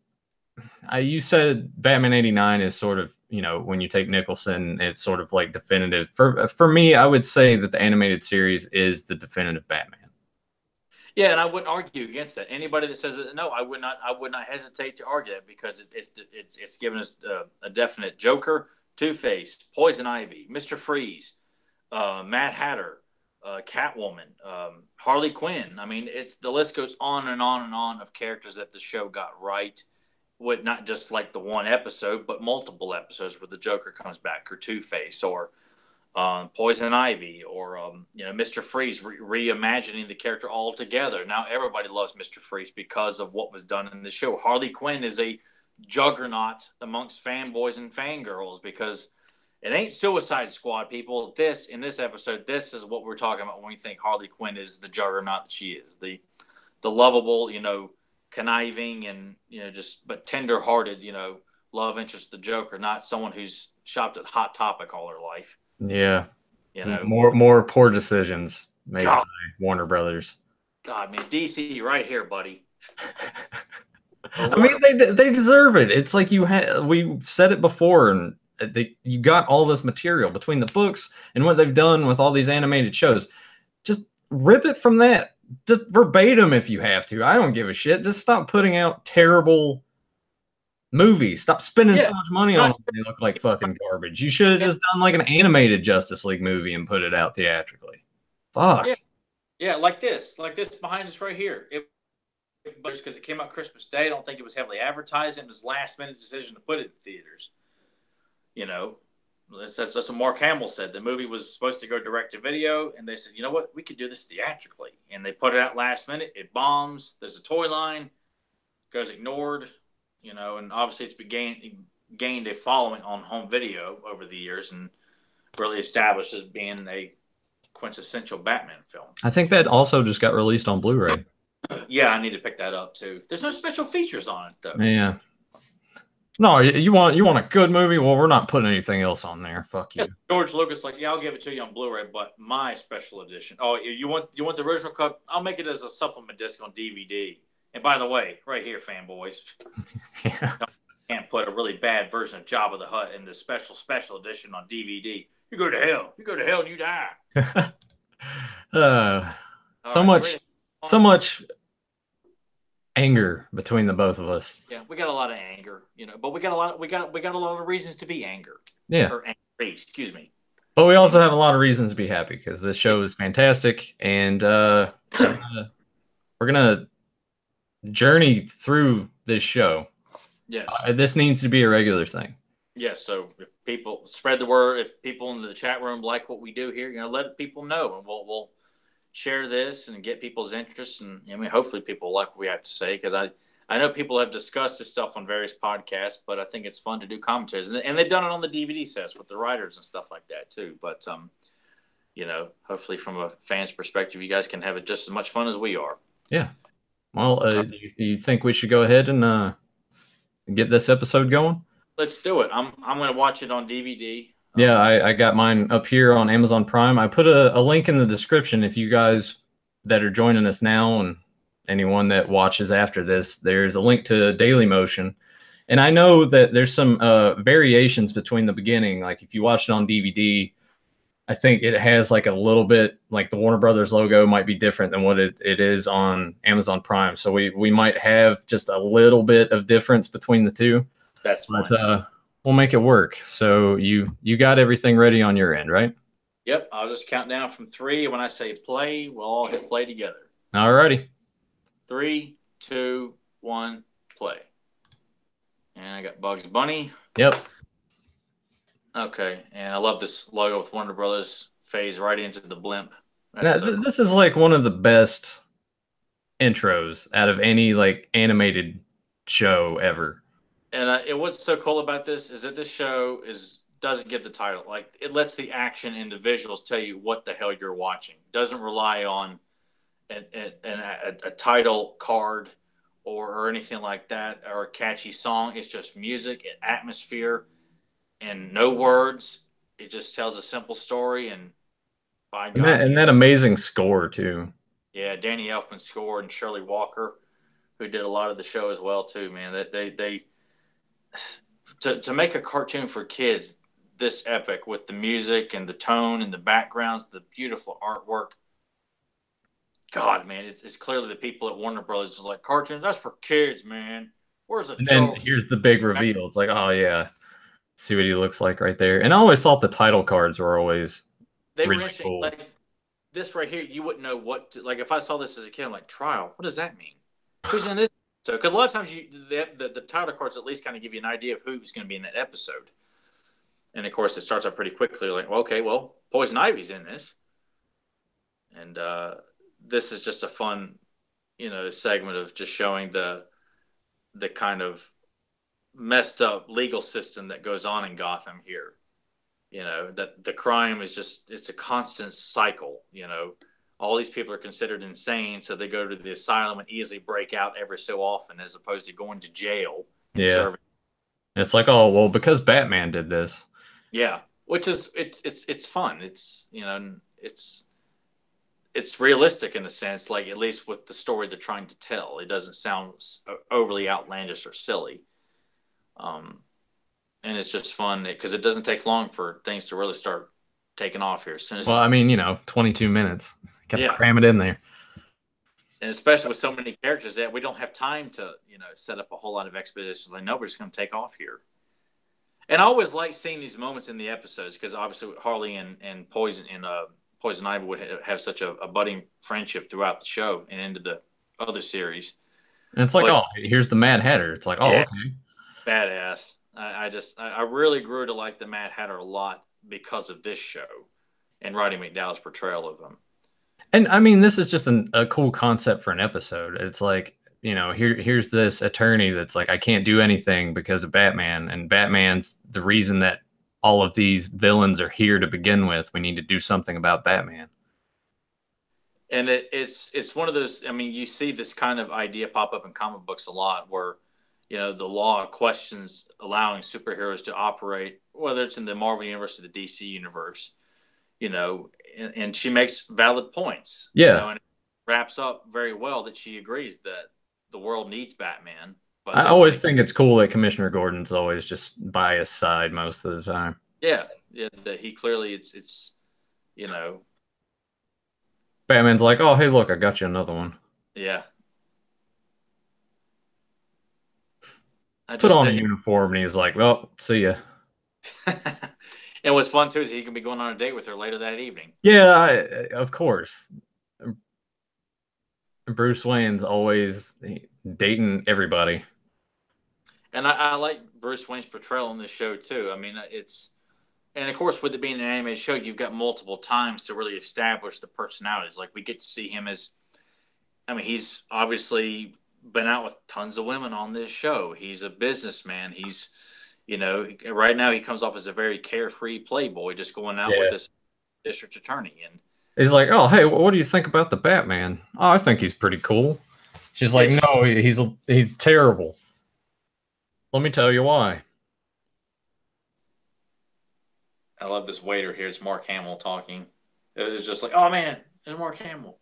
[SPEAKER 1] you said Batman 89 is sort of, when you take Nicholson, it's sort of like definitive. For me, I would say that the animated series is the definitive Batman.
[SPEAKER 2] Yeah, and I wouldn't argue against that. Anybody that says that, no, I would not. I would not hesitate to argue that because it's given us a definite Joker, Two-Face, Poison Ivy, Mister Freeze, Mad Hatter, Catwoman, Harley Quinn. I mean, the list goes on and on and on of characters that the show got right, with not just like the one episode, but multiple episodes where the Joker comes back, or Two-Face, or Poison Ivy, or Mister Freeze, reimagining the character altogether. Now everybody loves Mister Freeze because of what was done in the show. Harley Quinn is a juggernaut amongst fanboys and fangirls because it ain't Suicide Squad, people. In this episode, this is what we're talking about when we think Harley Quinn is the juggernaut that she is. The lovable, conniving and but tender-hearted, love interest of the Joker, not someone who's shopped at Hot Topic all her life.
[SPEAKER 1] Yeah, more poor decisions made by Warner Brothers.
[SPEAKER 2] God, man, DC, right here, buddy.
[SPEAKER 1] I mean, they deserve it. It's like we've said it before, and you got all this material between the books and what they've done with all these animated shows. Just rip it from that, just verbatim if you have to. I don't give a shit. Just stop putting out terrible movies. Stop spending so much money on them. They look like fucking garbage. You should have just done like an animated Justice League movie and put it out theatrically. Fuck.
[SPEAKER 2] Yeah, like this behind us right here. Because it came out Christmas Day. I don't think it was heavily advertised. It was last minute decision to put it in theaters. That's what Mark Hamill said. The movie was supposed to go direct to video, and they said, you know what, we could do this theatrically. And they put it out last minute. It bombs. There's a toy line. Goes ignored. And obviously it's gained a following on home video over the years and really established as being a quintessential Batman film.
[SPEAKER 1] I think that also just got released on Blu-ray.
[SPEAKER 2] Yeah, I need to pick that up too. There's no special features on it though.
[SPEAKER 1] Yeah. No, you want a good movie? Well, we're not putting anything else on there. Fuck you.
[SPEAKER 2] Yes, George Lucas, I'll give it to you on Blu-ray, but my special edition. Oh, you want the original cut? I'll make it as a supplement disc on DVD. And by the way, right here, fanboys, can't put a really bad version of Jabba the Hutt in the special edition on DVD. You go to hell. You go to hell and you die.
[SPEAKER 1] So much anger between the both of us.
[SPEAKER 2] Yeah, we got a lot of anger, but we got a lot of reasons to be angry.
[SPEAKER 1] Yeah.
[SPEAKER 2] Or angry, excuse me.
[SPEAKER 1] But we also have a lot of reasons to be happy because this show is fantastic, and we're gonna journey through this show.
[SPEAKER 2] Yes.
[SPEAKER 1] This needs to be a regular thing.
[SPEAKER 2] Yes. So if people spread the word, if people in the chat room like what we do here, let people know, and we'll share this and get people's interest. And hopefully people like what we have to say, because I know people have discussed this stuff on various podcasts, but I think it's fun to do commentaries, and they've done it on the DVD sets with the writers and stuff like that too. But hopefully from a fan's perspective, you guys can have it just as much fun as we are.
[SPEAKER 1] Yeah. Well, you think we should go ahead and get this episode going?
[SPEAKER 2] Let's do it. I'm going to watch it on DVD.
[SPEAKER 1] Yeah, I got mine up here on Amazon Prime. I put a link in the description if you guys that are joining us now and anyone that watches after this, there's a link to Dailymotion. And I know that there's some variations between the beginning. Like if you watch it on DVD, I think it has like a little bit, like the Warner Brothers logo might be different than what it is on Amazon Prime. So we might have just a little bit of difference between the two.
[SPEAKER 2] That's fine.
[SPEAKER 1] But we'll make it work. So you got everything ready on your end, right?
[SPEAKER 2] Yep. I'll just count down from 3. When I say play, we'll all hit play together.
[SPEAKER 1] All righty.
[SPEAKER 2] 3, 2, 1, play. And I got Bugs Bunny.
[SPEAKER 1] Yep.
[SPEAKER 2] Okay, and I love this logo with Warner Brothers phase right into the blimp.
[SPEAKER 1] This is like one of the best intros out of any like animated show ever.
[SPEAKER 2] And what's so cool about this is that this show doesn't give the title. Like it lets the action and the visuals tell you what the hell you're watching. Doesn't rely on a title card or anything like that or a catchy song. It's just music and atmosphere. And no words. It just tells a simple story, and by God,
[SPEAKER 1] and that amazing score too.
[SPEAKER 2] Yeah, Danny Elfman scored, and Shirley Walker, who did a lot of the show as well too. Man, that they to make a cartoon for kids this epic with the music and the tone and the backgrounds, the beautiful artwork. God, man, it's clearly the people at Warner Brothers is like cartoons. That's for kids, man. Where's the
[SPEAKER 1] And then
[SPEAKER 2] jokes?
[SPEAKER 1] here's the big reveal. It's like, oh yeah, see what he looks like right there. And I always thought the title cards were always
[SPEAKER 2] They were
[SPEAKER 1] really
[SPEAKER 2] interesting.
[SPEAKER 1] cool.
[SPEAKER 2] Like this right here, you wouldn't know what to, like if I saw this as a kid. I'm like, trial. What does that mean? Who's in this? So, because a lot of times the title cards at least kind of give you an idea of who's going to be in that episode. And of course, it starts out pretty quickly. Like, well, okay, well, Poison Ivy's in this, and this is just a fun, segment of just showing the kind of messed up legal system that goes on in Gotham here. That the crime is it's a constant cycle. All these people are considered insane, so they go to the asylum and easily break out every so often, as opposed to going to jail and
[SPEAKER 1] Yeah.
[SPEAKER 2] serving.
[SPEAKER 1] It's like, oh well, because Batman did this.
[SPEAKER 2] Yeah, which is it's fun. It's realistic in a sense, like at least with the story they're trying to tell. It doesn't sound overly outlandish or silly. And it's just fun because it doesn't take long for things to really start taking off here. As soon as,
[SPEAKER 1] Well, I mean, 22 minutes. Got to
[SPEAKER 2] yeah,
[SPEAKER 1] cram it in there.
[SPEAKER 2] and especially with so many characters that we don't have time to, set up a whole lot of exposition. Like, no, we're just going to take off here. And I always like seeing these moments in the episodes because obviously Harley and Poison Ivy would have such a budding friendship throughout the show and into the other series.
[SPEAKER 1] And it's like,
[SPEAKER 2] But
[SPEAKER 1] oh, here's the Mad Hatter. It's like, oh,
[SPEAKER 2] yeah,
[SPEAKER 1] okay.
[SPEAKER 2] badass. I really grew to like the Mad Hatter a lot because of this show and Roddy McDowall's portrayal of him.
[SPEAKER 1] And I mean, this is just a cool concept for an episode. It's like, here's this attorney that's like, I can't do anything because of Batman, and Batman's the reason that all of these villains are here to begin with. We need to do something about Batman.
[SPEAKER 2] And it's one of those. I mean, you see this kind of idea pop up in comic books a lot, where the law questions allowing superheroes to operate, whether it's in the Marvel universe or the DC universe. And she makes valid points.
[SPEAKER 1] Yeah.
[SPEAKER 2] And it wraps up very well that she agrees that the world needs Batman. But
[SPEAKER 1] I always think it's cool that Commissioner Gordon's always just by his side most of the time.
[SPEAKER 2] Yeah, that he clearly
[SPEAKER 1] Batman's like, oh, hey, look, I got you another one.
[SPEAKER 2] Yeah.
[SPEAKER 1] Put on a uniform, and he's like, well, see ya.
[SPEAKER 2] And what's fun, too, is he can be going on a date with her later that evening.
[SPEAKER 1] Yeah, of course. Bruce Wayne's always dating everybody.
[SPEAKER 2] And I like Bruce Wayne's portrayal in this show, too. I mean, and of course, with it being an animated show, you've got multiple times to really establish the personalities. Like, we get to see him as, I mean, he's obviously been out with tons of women on this show. He's a businessman. He's, right now he comes off as a very carefree playboy, just going out with this district attorney. And
[SPEAKER 1] he's like, oh, hey, what do you think about the Batman? Oh, I think he's pretty cool. She's like, no, he's terrible. Let me tell you why.
[SPEAKER 2] I love this waiter here. It's Mark Hamill talking. It was just like, oh man, there's Mark Hamill.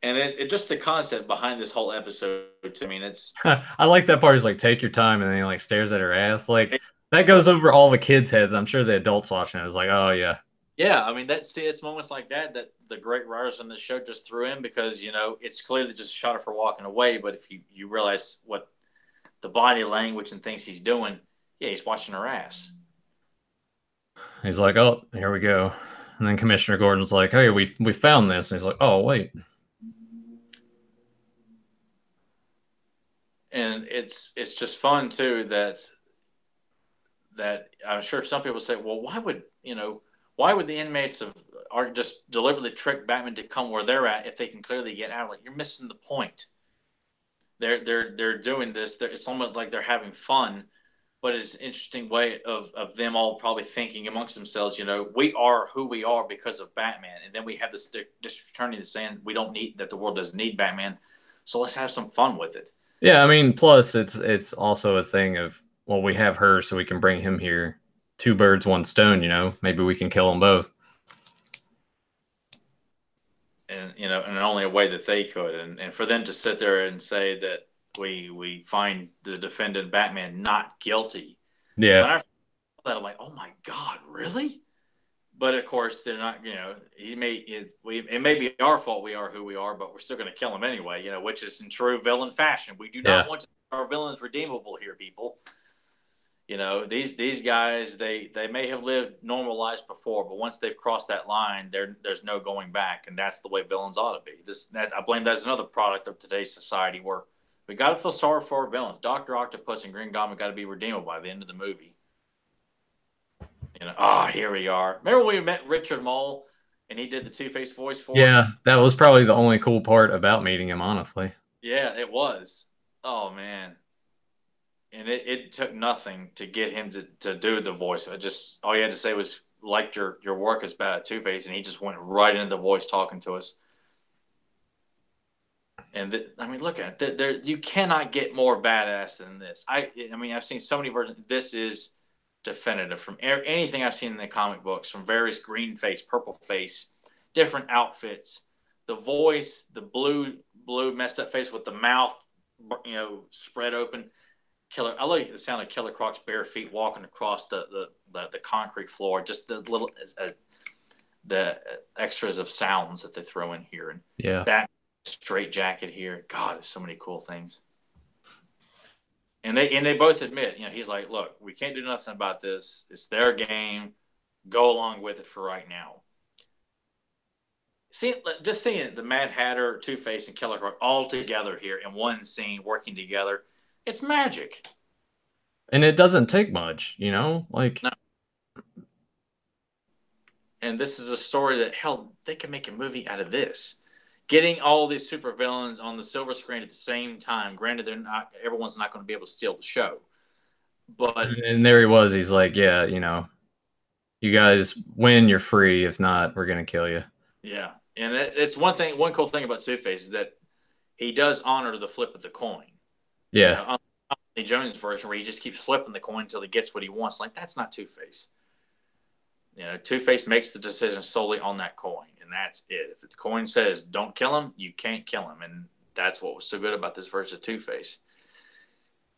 [SPEAKER 2] And it just the concept behind this whole episode. I mean, it's.
[SPEAKER 1] I like that part. He's like, take your time, and then he like stares at her ass. Like that goes over all the kids' heads. I'm sure the adults watching it is like, oh yeah.
[SPEAKER 2] Yeah, I mean it's moments like that the great writers on this show just threw in because it's clearly just a shot of her walking away. But if you realize what the body language and things he's doing, yeah, he's watching her ass.
[SPEAKER 1] He's like, oh, here we go. And then Commissioner Gordon's like, hey, we found this. And he's like, oh, wait.
[SPEAKER 2] And it's just fun too that I'm sure some people say, well, why would the inmates are just deliberately trick Batman to come where they're at if they can clearly get out? Like, you're missing the point. They're doing this. It's almost like they're having fun, but it's an interesting way of them all probably thinking amongst themselves. We are who we are because of Batman, and then we have this district attorney that's saying we don't need that the world doesn't need Batman, so let's have some fun with it.
[SPEAKER 1] Yeah, I mean, plus it's also a thing of, well, we have her, so we can bring him here. Two birds, one stone. Maybe we can kill them both.
[SPEAKER 2] And and only a way that they could, and for them to sit there and say that we find the defendant Batman not guilty.
[SPEAKER 1] Yeah.
[SPEAKER 2] When I that, I'm like, oh my god, really? But of course, they're not. It may be our fault. We are who we are, but we're still going to kill him anyway. Which is in true villain fashion. We do
[SPEAKER 1] Yeah.
[SPEAKER 2] not want our villains redeemable here, people. These guys, they may have lived normal lives before, but once they've crossed that line, there's no going back, and that's the way villains ought to be. I blame that as another product of today's society where we got to feel sorry for our villains. Doctor Octopus and Green Goblin got to be redeemable by the end of the movie. Here we are. Remember when we met Richard Mole and he did the Two-Face voice for us?
[SPEAKER 1] Yeah, that was probably the only cool part about meeting him, honestly.
[SPEAKER 2] Yeah, it was. Oh man. And it took nothing to get him to do the voice. All you had to say was liked your work as bad at Two-Face, and he just went right into the voice talking to us. And look at it. There, you cannot get more badass than this. I've seen so many versions. This is definitive from anything I've seen in the comic books, from various green face, purple face, different outfits, the voice, the blue messed up face with the mouth, spread open. Killer, I like the sound of Killer Croc's bare feet walking across the concrete floor. Just the little the extras of sounds that they throw in here, and that straight jacket here. God, there's so many cool things. And they both admit, he's like, look, we can't do nothing about this. It's their game. Go along with it for right now. Just seeing the Mad Hatter, Two-Face, and Killer Croc all together here in one scene, working together, it's magic.
[SPEAKER 1] And it doesn't take much, No.
[SPEAKER 2] And this is a story that, hell, they can make a movie out of this. Getting all these supervillains on the silver screen at the same time. Granted, everyone's not going to be able to steal the show.
[SPEAKER 1] And there he was. He's like, yeah, you guys win, you're free. If not, we're going to kill you.
[SPEAKER 2] Yeah. And it's one cool thing about Two-Face is that he does honor the flip of the coin.
[SPEAKER 1] Yeah.
[SPEAKER 2] Unlike the Jones version where he just keeps flipping the coin until he gets what he wants. Like, that's not Two-Face. Two-Face makes the decision solely on that coin, and that's it. If the coin says don't kill him, you can't kill him, and that's what was so good about this version of Two-Face.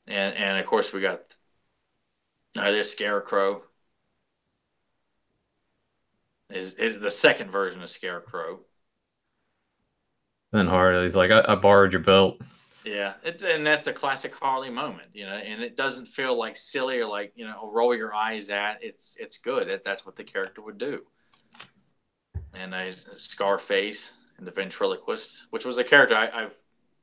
[SPEAKER 2] And of course we got there's Scarecrow. Is the second version of Scarecrow.
[SPEAKER 1] Then Harley's like, I borrowed your belt.
[SPEAKER 2] Yeah, and that's a classic Harley moment, and it doesn't feel like silly or like, roll your eyes at. It's good. That's what the character would do. And Scarface and the ventriloquist, which was a character I've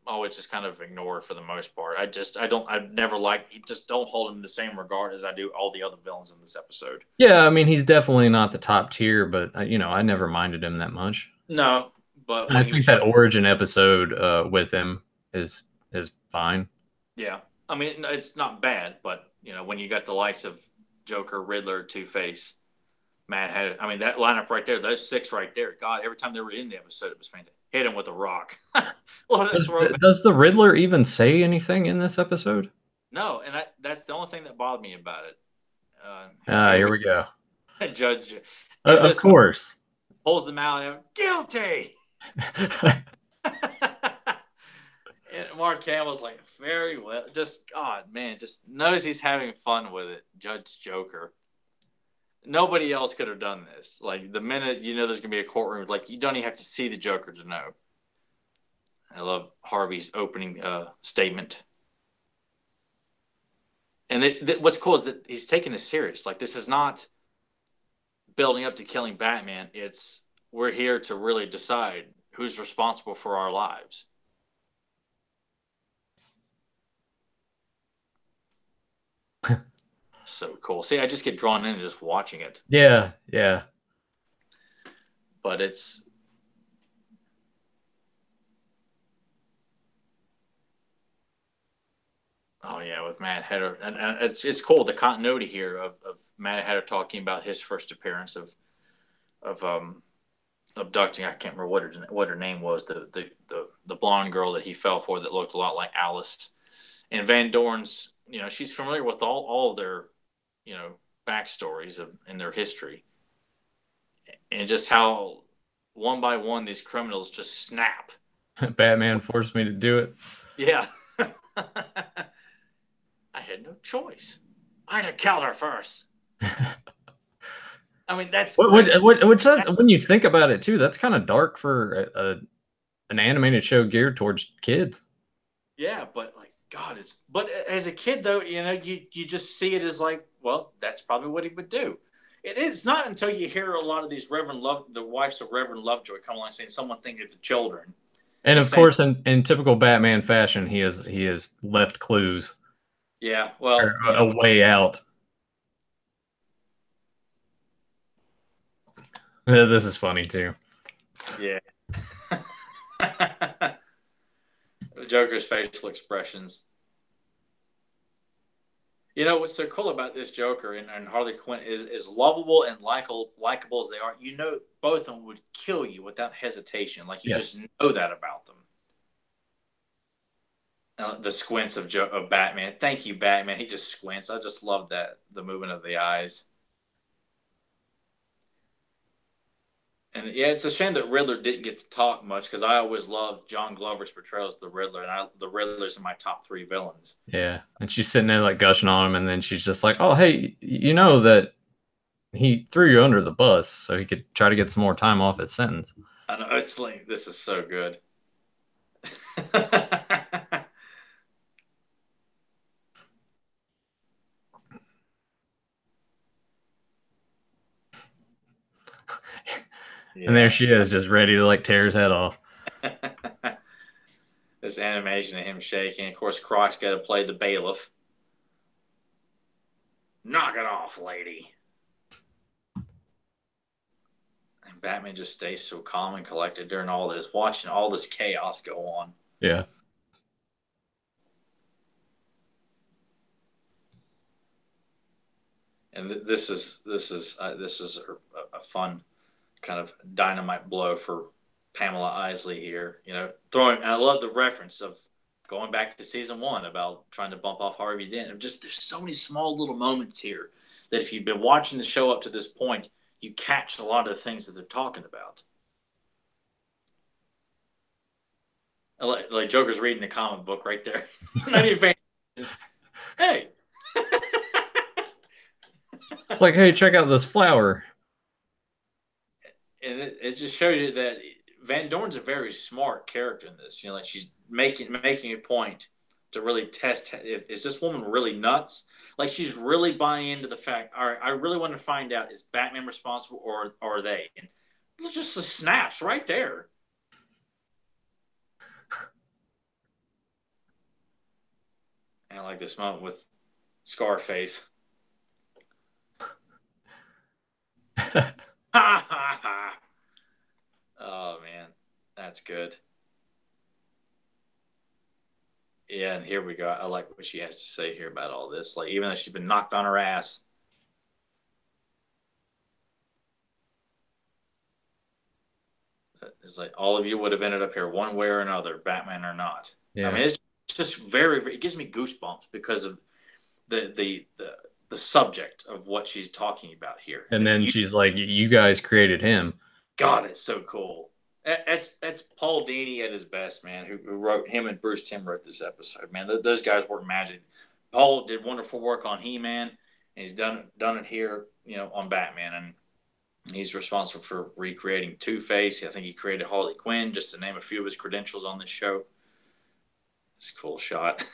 [SPEAKER 2] always just kind of ignored for the most part. Don't hold him in the same regard as I do all the other villains in this episode.
[SPEAKER 1] Yeah, he's definitely not the top tier, but I never minded him that much.
[SPEAKER 2] No, but
[SPEAKER 1] I think that origin episode with him is fine.
[SPEAKER 2] Yeah, it's not bad, but when you got the likes of Joker, Riddler, Two-Face, Mad Hatter, that lineup right there, those six right there. God, every time they were in the episode, it was fantastic. Hit him with a rock.
[SPEAKER 1] Does the Riddler even say anything in this episode?
[SPEAKER 2] No, and that's the only thing that bothered me about it.
[SPEAKER 1] Here we go.
[SPEAKER 2] Judge,
[SPEAKER 1] of course,
[SPEAKER 2] pulls them out and guilty. And Mark Hamill's like, very well. Just, God, man, just knows he's having fun with it. Judge Joker. Nobody else could have done this. Like, the minute there's going to be a courtroom, like, you don't even have to see the Joker to know. I love Harvey's opening statement. And what's cool is that he's taking this serious. Like, this is not building up to killing Batman. It's, we're here to really decide who's responsible for our lives. So cool. See, I just get drawn in just watching it.
[SPEAKER 1] Yeah.
[SPEAKER 2] But it's with Mad Hatter, and it's cool the continuity here of Mad Hatter talking about his first appearance of abducting. I can't remember what her name was. The blonde girl that he fell for that looked a lot like Alice, and Van Dorn's. She's familiar with all of their backstories and their history, and just how one by one these criminals just snap.
[SPEAKER 1] Batman forced me to do it.
[SPEAKER 2] Yeah. I had no choice. I'd have killed her first. I mean, that's great.
[SPEAKER 1] When you think about it too, that's kind of dark for an animated show geared towards kids.
[SPEAKER 2] Yeah, but like God, but as a kid though, you just see it as like, well, that's probably what he would do. It's not until you hear a lot of these the wives of Reverend Lovejoy come along saying someone think it's the children.
[SPEAKER 1] And of course, in typical Batman fashion, he has left clues.
[SPEAKER 2] Yeah, well,
[SPEAKER 1] a way out. This is funny too.
[SPEAKER 2] Yeah. Joker's facial expressions. You know what's so cool about this Joker and Harley Quinn is as lovable and likable as they are. Both of them would kill you without hesitation. Like you just know that about them. The squints of Batman. Thank you, Batman. He just squints. I just love the movement of the eyes. And yeah, it's a shame that Riddler didn't get to talk much because I always loved John Glover's portrayal as the Riddler, and the Riddler's in my top 3 villains.
[SPEAKER 1] Yeah, and she's sitting there like gushing on him, and then she's just like, "Oh, hey, you know that he threw you under the bus so he could try to get some more time off his sentence."
[SPEAKER 2] I know, it's like, this is so good.
[SPEAKER 1] And there she is, just ready to like tear his head off.
[SPEAKER 2] This animation of him shaking. Of course, Croc's got to play the bailiff. Knock it off, lady. And Batman just stays so calm and collected during all this, watching all this chaos go on.
[SPEAKER 1] Yeah.
[SPEAKER 2] And this is a fun kind of dynamite blow for Pamela Isley here. I love the reference of going back to season 1 about trying to bump off Harvey Dent. There's so many small little moments here that if you've been watching the show up to this point, you catch a lot of the things that they're talking about. Like Joker's reading a comic book right there. Not even paying attention. Hey.
[SPEAKER 1] It's like, hey, check out this flower.
[SPEAKER 2] And it just shows you that Van Dorn's a very smart character in this. Like she's making a point to really test, is this woman really nuts? Like she's really buying into the fact, all right, I really want to find out, is Batman responsible or are they? And just the snaps right there. And I like this moment with Scarface. Ha ha ha. Oh man, that's good. Yeah, and here we go. I like what she has to say here about all this. Like, even though she's been knocked on her ass. It's like all of you would have ended up here one way or another, Batman or not. Yeah. I mean, it's just very, it gives me goosebumps because of the subject of what she's talking about here.
[SPEAKER 1] And then she's like, you guys created him.
[SPEAKER 2] God, it's so cool. That's Paul Dini at his best, man. Who wrote him and Bruce Timm wrote this episode, man. Those guys work magic. Paul did wonderful work on He-Man, and he's done it here, on Batman, and he's responsible for recreating Two-Face. I think he created Harley Quinn, just to name a few of his credentials on this show. It's a cool shot.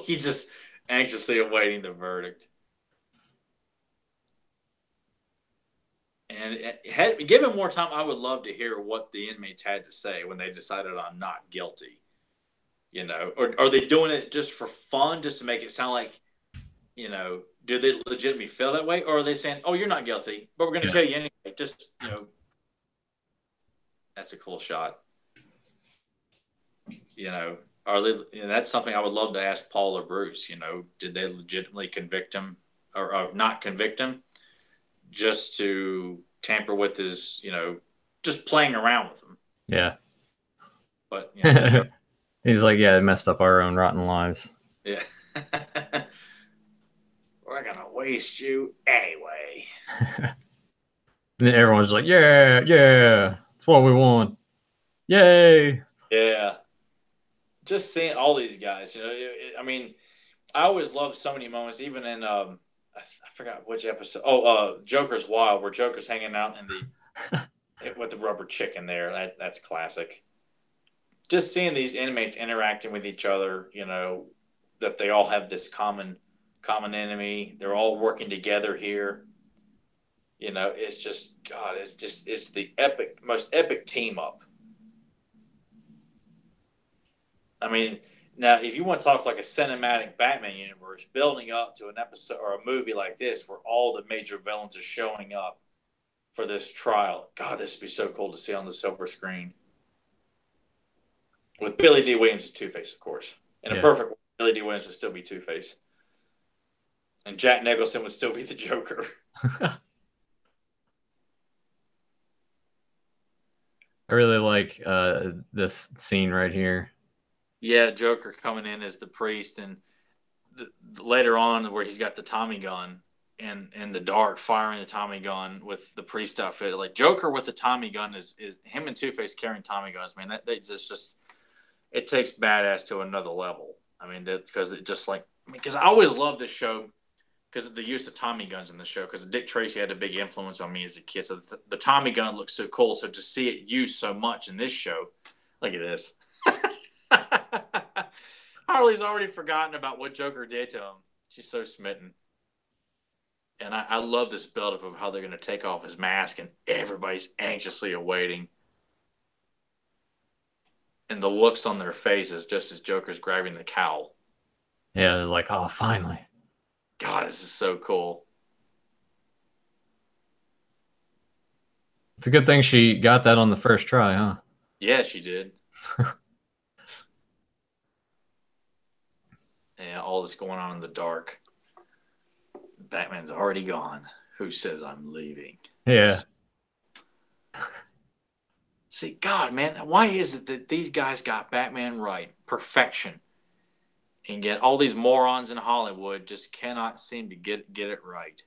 [SPEAKER 2] He's just anxiously awaiting the verdict. And given more time, I would love to hear what the inmates had to say when they decided on not guilty. Or are they doing it just for fun, just to make it sound like, do they legitimately feel that way? Or are they saying, oh, you're not guilty, but we're going to kill you anyway? Just, that's a cool shot. Are they, that's something I would love to ask Paul or Bruce. Did they legitimately convict him or not convict him just to tamper with his, just playing around with him?
[SPEAKER 1] Yeah.
[SPEAKER 2] But
[SPEAKER 1] he's like, yeah, it messed up our own rotten lives.
[SPEAKER 2] Yeah. We're gonna waste you anyway.
[SPEAKER 1] And then everyone's like, yeah, that's what we want. Yay.
[SPEAKER 2] Yeah. just seeing all these guys, I mean, I always love so many moments, even in I forgot which episode. Oh, Joker's Wild, where Joker's hanging out in the with the rubber chicken there. That's classic. Just seeing these inmates interacting with each other, that they all have this common enemy. They're all working together here. It's just God. It's the most epic team up. I mean, now if you want to talk like a cinematic Batman universe, building up to an episode or a movie like this, where all the major villains are showing up for this trial, God, this would be so cool to see on the silver screen. With Billy D. Williams as Two-Face, of course. In a perfect world, Billy D. Williams would still be Two-Face. And Jack Nicholson would still be the Joker.
[SPEAKER 1] I really like this scene right here.
[SPEAKER 2] Yeah, Joker coming in as the priest, and later on where he's got the Tommy gun and in the dark firing the Tommy gun with the priest outfit. Like Joker with the Tommy gun is him and Two-Face carrying Tommy guns, man. That just it takes badass to another level. I mean, because it just because I always loved this show because of the use of Tommy guns in the show. Because Dick Tracy had a big influence on me as a kid. So the Tommy gun looks so cool. So to see it used so much in this show, look at this. Harley's already forgotten about what Joker did to him. She's so smitten. And I love this buildup of how they're going to take off his mask, and everybody's anxiously awaiting. And the looks on their faces just as Joker's grabbing the cowl.
[SPEAKER 1] Yeah, they're like, oh, finally.
[SPEAKER 2] God, this is so cool.
[SPEAKER 1] It's a good thing she got that on the first try, huh?
[SPEAKER 2] Yeah, she did. Yeah, all this going on in the dark. Batman's already gone. Who says I'm leaving?
[SPEAKER 1] Yeah.
[SPEAKER 2] See, God, man, why is it that these guys got Batman right? Perfection. And yet all these morons in Hollywood just cannot seem to get it right.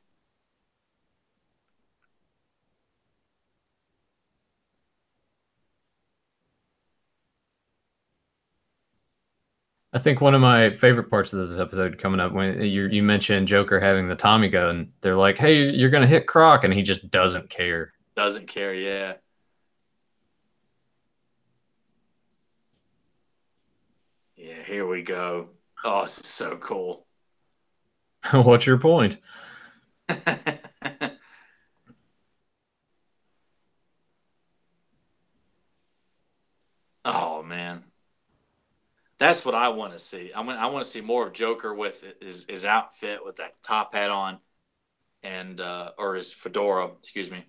[SPEAKER 1] I think one of my favorite parts of this episode coming up when you mentioned Joker having the Tommy gun. They're like, "Hey, you're gonna hit Croc," and he just doesn't care.
[SPEAKER 2] Doesn't care, yeah. Yeah, here we go. Oh, this is so cool.
[SPEAKER 1] What's your point?
[SPEAKER 2] Oh man, that's what I want to see. I want to see more of Joker with his outfit with that top hat on, and or his fedora. Excuse me,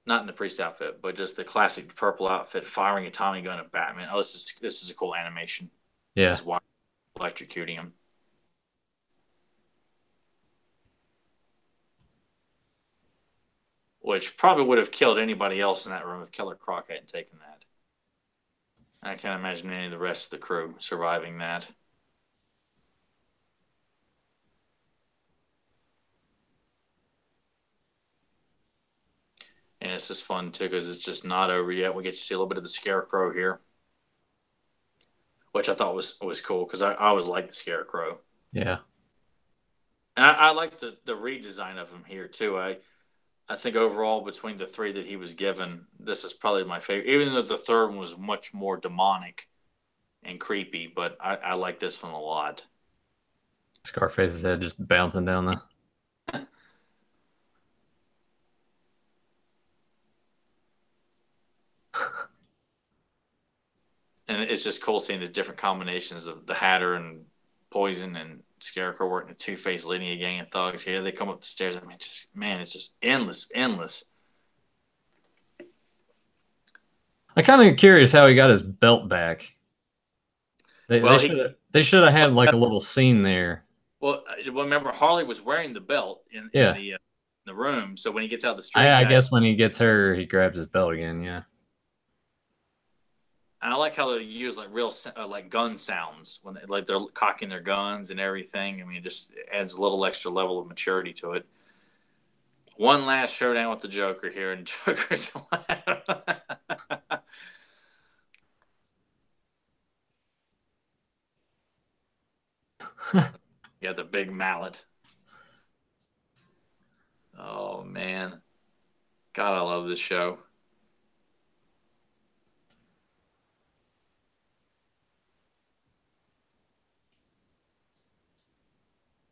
[SPEAKER 2] not in the priest outfit, but just the classic purple outfit, firing a Tommy gun at Batman. Oh, this is a cool animation.
[SPEAKER 1] Yeah,
[SPEAKER 2] his wife electrocuting him. Which probably would have killed anybody else in that room if Killer Croc hadn't taken that. I can't imagine any of the rest of the crew surviving that. And this is fun too because it's just not over yet. We get to see a little bit of the Scarecrow here, which I thought was cool because I always liked the Scarecrow.
[SPEAKER 1] Yeah,
[SPEAKER 2] and I like the redesign of him here too. I think overall between the three that he was given, this is probably my favorite. Even though the third one was much more demonic and creepy, but I like this one a lot.
[SPEAKER 1] Scarface's head just bouncing down the.
[SPEAKER 2] And it's just cool seeing the different combinations of the Hatter and Poison and Scarecrow working the Two-Face leading a gang of thugs. Here they come up the stairs. I mean, it's just endless.
[SPEAKER 1] I'm kind of curious how he got his belt back. They should have had like a little scene there.
[SPEAKER 2] Well, remember Harley was wearing the belt in the room, so when he gets out of the street,
[SPEAKER 1] I guess when he gets her, he grabs his belt again. Yeah.
[SPEAKER 2] And I like how they use like real like gun sounds when they're cocking their guns and everything. I mean, it just adds a little extra level of maturity to it. One last showdown with the Joker here, and Joker's Yeah, the big mallet. Oh man, God, I love this show.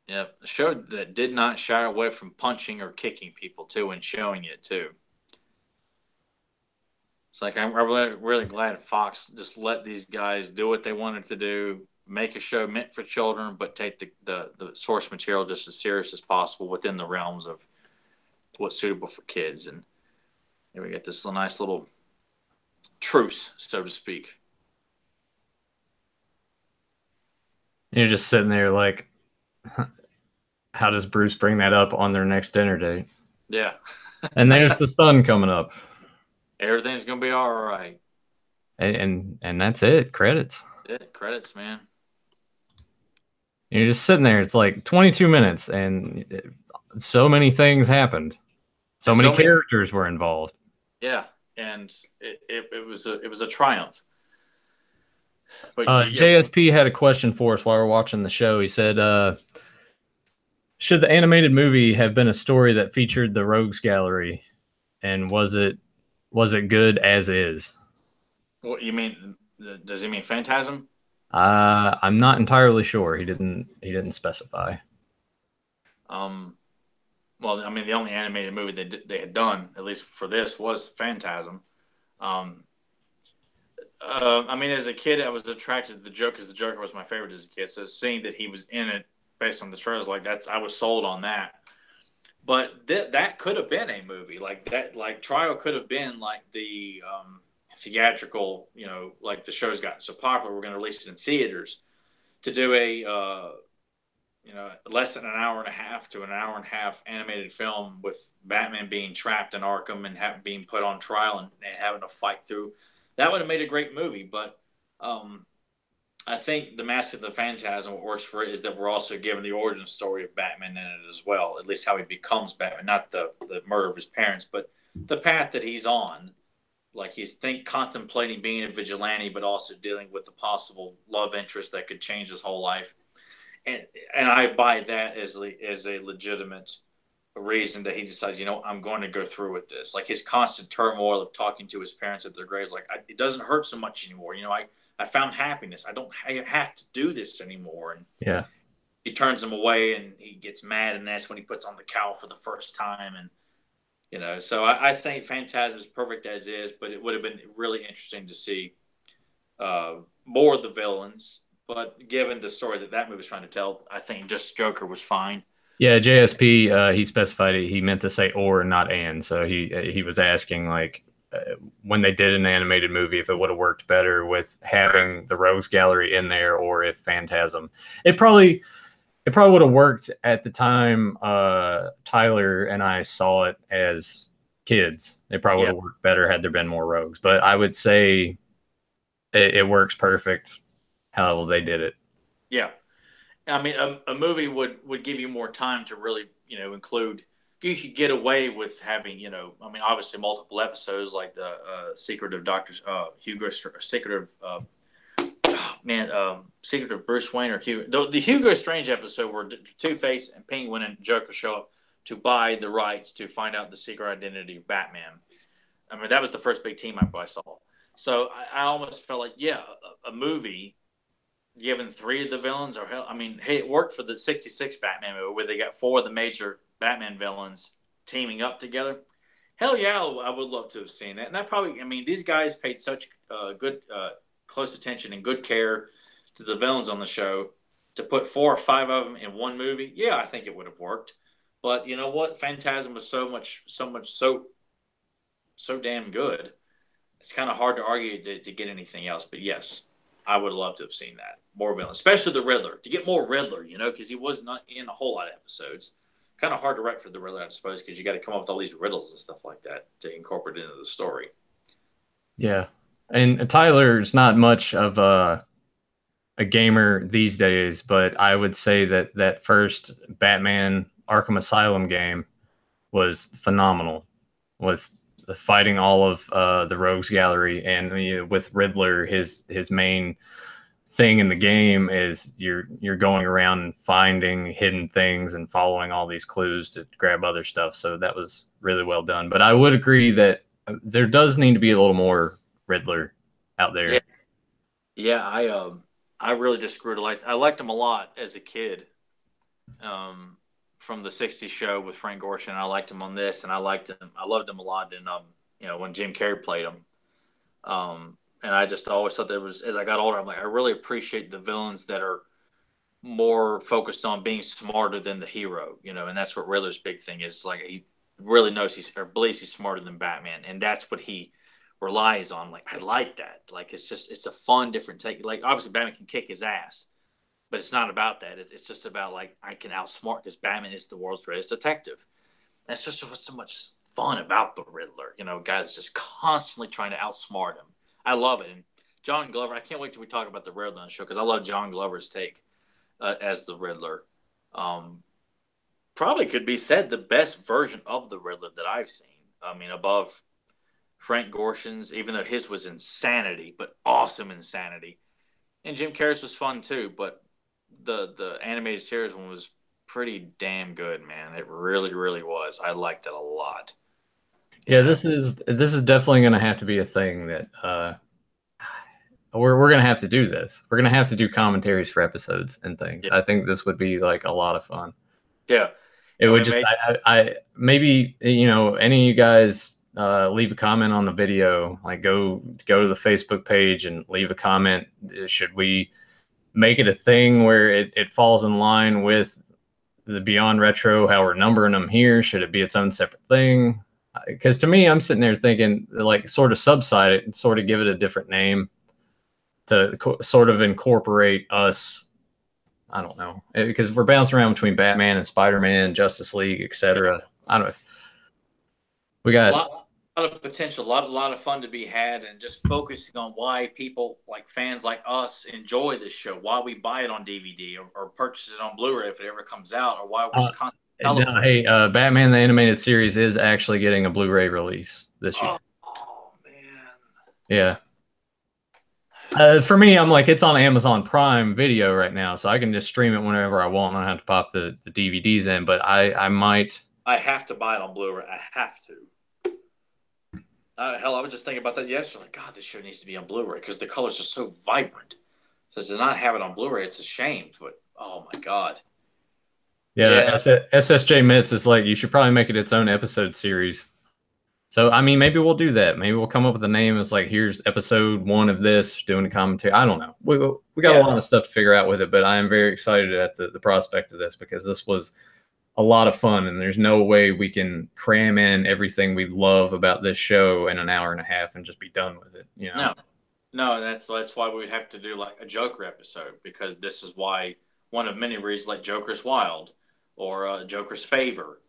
[SPEAKER 2] Yep, a show that did not shy away from punching or kicking people too, and showing it too. It's like I'm really, really glad Fox just let these guys do what they wanted to do, make a show meant for children, but take the source material just as serious as possible within the realms of what's suitable for kids. And here we get this nice little truce, so to speak.
[SPEAKER 1] You're just sitting there like, how does Bruce bring that up on their next dinner date?
[SPEAKER 2] Yeah,
[SPEAKER 1] And there's the sun coming up,
[SPEAKER 2] everything's gonna be all right.
[SPEAKER 1] and that's it. Credits.
[SPEAKER 2] Yeah, credits, man.
[SPEAKER 1] You're just sitting there. It's like 22 minutes, and so many things happened. So
[SPEAKER 2] And
[SPEAKER 1] many
[SPEAKER 2] so many,
[SPEAKER 1] characters were involved.
[SPEAKER 2] yeah, and it was a triumph. But yeah,
[SPEAKER 1] JSP had a question for us while we are watching the show. He said, "Should the animated movie have been a story that featured the Rogues Gallery, and was it good as is?"
[SPEAKER 2] what you mean? Does he mean Phantasm?
[SPEAKER 1] I'm not entirely sure. He didn't specify.
[SPEAKER 2] Um, well, I mean, the only animated movie they had done, at least for this, was Phantasm. Um, I mean, as a kid, I was attracted to the Joker because the Joker was my favorite as a kid. So seeing that he was in it based on the trailers, like I was sold on that. But that could have been a movie like that. Like Trial could have been like the theatrical, like the show's gotten so popular, we're going to release it in theaters to do a less than an hour and a half to an hour and a half animated film with Batman being trapped in Arkham and being put on trial and having to fight through. That would have made a great movie, but um, I think the Mask of the Phantasm, what works for it is that we're also given the origin story of Batman in it as well, at least how he becomes Batman, not the murder of his parents, but the path that he's on. Like he's contemplating being a vigilante, but also dealing with the possible love interest that could change his whole life. And and I buy that as a legitimate reason that he decides, I'm going to go through with this. Like his constant turmoil of talking to his parents at their graves, like it doesn't hurt so much anymore. I found happiness. I have to do this anymore. And
[SPEAKER 1] Yeah.
[SPEAKER 2] he turns him away, and he gets mad, and that's when he puts on the cowl for the first time. And so I think Phantasm is perfect as is, but it would have been really interesting to see more of the villains. But given the story that movie was trying to tell, I think just Joker was fine.
[SPEAKER 1] Yeah, JSP, he specified it. He meant to say or, not and. So he was asking like when they did an animated movie if it would have worked better with having the Rogues Gallery in there or if Phantasm. It probably would have worked at the time Tyler and I saw it as kids. It probably would
[SPEAKER 2] Yeah,
[SPEAKER 1] have worked better had there been more rogues. But I would say it works perfect how they did it.
[SPEAKER 2] yeah. I mean, a movie would give you more time to really, include. You could get away with having, I mean, obviously multiple episodes like the Secret of Doctor Hugo, Secret of Secret of Bruce Wayne or Hugo. The Hugo Strange episode where Two Face and Penguin and Joker show up to buy the rights to find out the secret identity of Batman. I mean, that was the first big team up I saw. So I almost felt like, yeah, a movie given three of the villains, or hell, I mean, hey, it worked for the '66 Batman movie where they got four of the major Batman villains teaming up together. Hell yeah, I would love to have seen that. And that probably, I mean, these guys paid such good, close attention and good care to the villains on the show to put four or five of them in one movie. Yeah, I think it would have worked. But you know what? Phantasm was so damn good. It's kind of hard to argue to get anything else. But yes, I would love to have seen that more villains, especially the Riddler. To get more Riddler, because he was not in a whole lot of episodes. Kind of hard to write for the Riddler, I suppose, because you got to come up with all these riddles and stuff like that to incorporate into the story.
[SPEAKER 1] Yeah. And Tyler's not much of a gamer these days, but I would say that first Batman Arkham Asylum game was phenomenal with fighting all of the Rogues Gallery and with Riddler, his main thing in the game is you're going around and finding hidden things and following all these clues to grab other stuff. So that was really well done. But I would agree that there does need to be a little more Riddler out there.
[SPEAKER 2] Yeah, yeah. I really just grew to like. I liked him a lot as a kid. Um, from the '60s show with Frank Gorshin, I liked him on this, and I liked him. I loved him a lot in when Jim Carrey played him. And I just always thought that was as I got older, I'm like, I really appreciate the villains that are more focused on being smarter than the hero, and that's what Riddler's big thing is. Like he really knows he's or believes he's smarter than Batman, and that's what he relies on. Like I like that. Like it's a fun, different take. Like obviously Batman can kick his ass, but it's not about that. It's just about like I can outsmart because Batman is the world's greatest detective. That's just what's so much fun about the Riddler. A guy that's just constantly trying to outsmart him. I love it. And John Glover, I can't wait till we talk about the Riddler on the show because I love John Glover's take as the Riddler. Probably could be said the best version of the Riddler that I've seen. I mean, above Frank Gorshin's, even though his was insanity, but awesome insanity. And Jim Carrey's was fun too, but the animated series one was pretty damn good, man. It really, really was. I liked it a lot.
[SPEAKER 1] Yeah, this is definitely going to have to be a thing that we're going to have to do this. We're going to have to do commentaries for episodes and things. Yeah. I think this would be like a lot of fun.
[SPEAKER 2] Yeah.
[SPEAKER 1] It would just, I maybe, any of you guys leave a comment on the video, like go to the Facebook page and leave a comment. Should we make it a thing where it falls in line with the Beyond Retro, how we're numbering them here? Should it be its own separate thing? Because to me, I'm sitting there thinking like sort of subside it and sort of give it a different name to sort of incorporate us. I don't know, because we're bouncing around between Batman and Spider-Man, Justice League, etc. I don't know. We got
[SPEAKER 2] a lot of potential, a lot of fun to be had, and just focusing on why people like fans like us enjoy this show, why we buy it on DVD or purchase it on Blu-ray if it ever comes out, or why we're constantly
[SPEAKER 1] no, hey, Batman the Animated Series is actually getting a Blu-ray release this year.
[SPEAKER 2] Oh man.
[SPEAKER 1] Yeah. For me, I'm like, it's on Amazon Prime Video right now, so I can just stream it whenever I want. I don't have to pop the DVDs in, but I might.
[SPEAKER 2] I have to buy it on Blu-ray. I have to. Hell, I was just thinking about that yesterday. Like, God, this show needs to be on Blu-ray because the colors are so vibrant. So to not have it on Blu-ray, it's a shame. But oh my God.
[SPEAKER 1] Yeah. SSJ Mitts is like, you should probably make it its own episode series. So, I mean, maybe we'll do that. Maybe we'll come up with a name. It's like, here's episode 1 of this, doing a commentary. I don't know. We got a lot of stuff to figure out with it, but I am very excited at the prospect of this because this was a lot of fun, and there's no way we can cram in everything we love about this show in an hour and a half and just be done with it.
[SPEAKER 2] No, that's why we'd have to do like a Joker episode, because this is why one of many reasons, like Joker's Wild or Joker's Favor.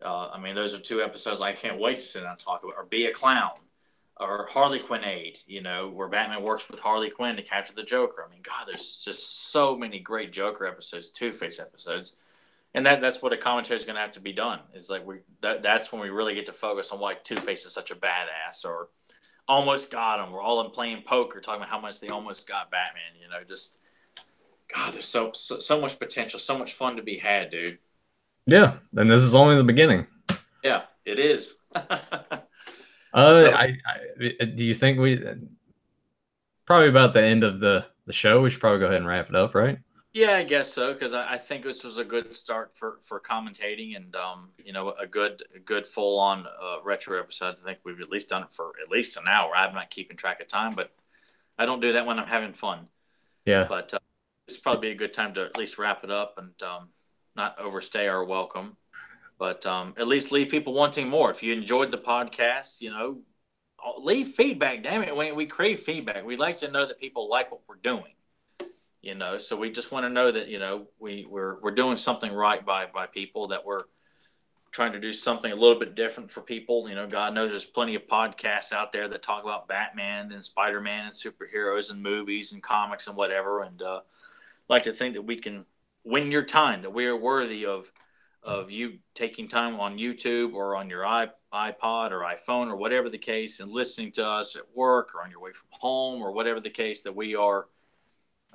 [SPEAKER 2] I mean, those are 2 episodes I can't wait to sit down and talk about. Or Be a Clown, or Harley Quinn where Batman works with Harley Quinn to capture the Joker. I mean, God, there's just so many great Joker episodes, Two-Face episodes. And that's what a commentary is going to have to be done. Is like that's when we really get to focus on why Two-Face is such a badass, or almost got him. We're all in playing poker, talking about how much they almost got Batman. Just God, there's so much potential, so much fun to be had, dude.
[SPEAKER 1] Yeah, and this is only the beginning.
[SPEAKER 2] Yeah, it is.
[SPEAKER 1] Do you think we probably about the end of the show? We should probably go ahead and wrap it up, right?
[SPEAKER 2] Yeah, I guess so, because I think this was a good start for commentating, and a good full on retro episode. I think we've at least done it for at least an hour. I'm not keeping track of time, but I don't do that when I'm having fun.
[SPEAKER 1] Yeah,
[SPEAKER 2] but this is probably a good time to at least wrap it up and not overstay our welcome, but at least leave people wanting more. If you enjoyed the podcast, leave feedback. Damn it, we crave feedback. We like to know that people like what we're doing. So we just want to know that we're doing something right by people, that we're trying to do something a little bit different for people. God knows there's plenty of podcasts out there that talk about Batman and Spider-Man and superheroes and movies and comics and whatever. And like to think that we can win your time, that we are worthy of you taking time on YouTube or on your iPod or iPhone or whatever the case, and listening to us at work or on your way from home or whatever the case, that we are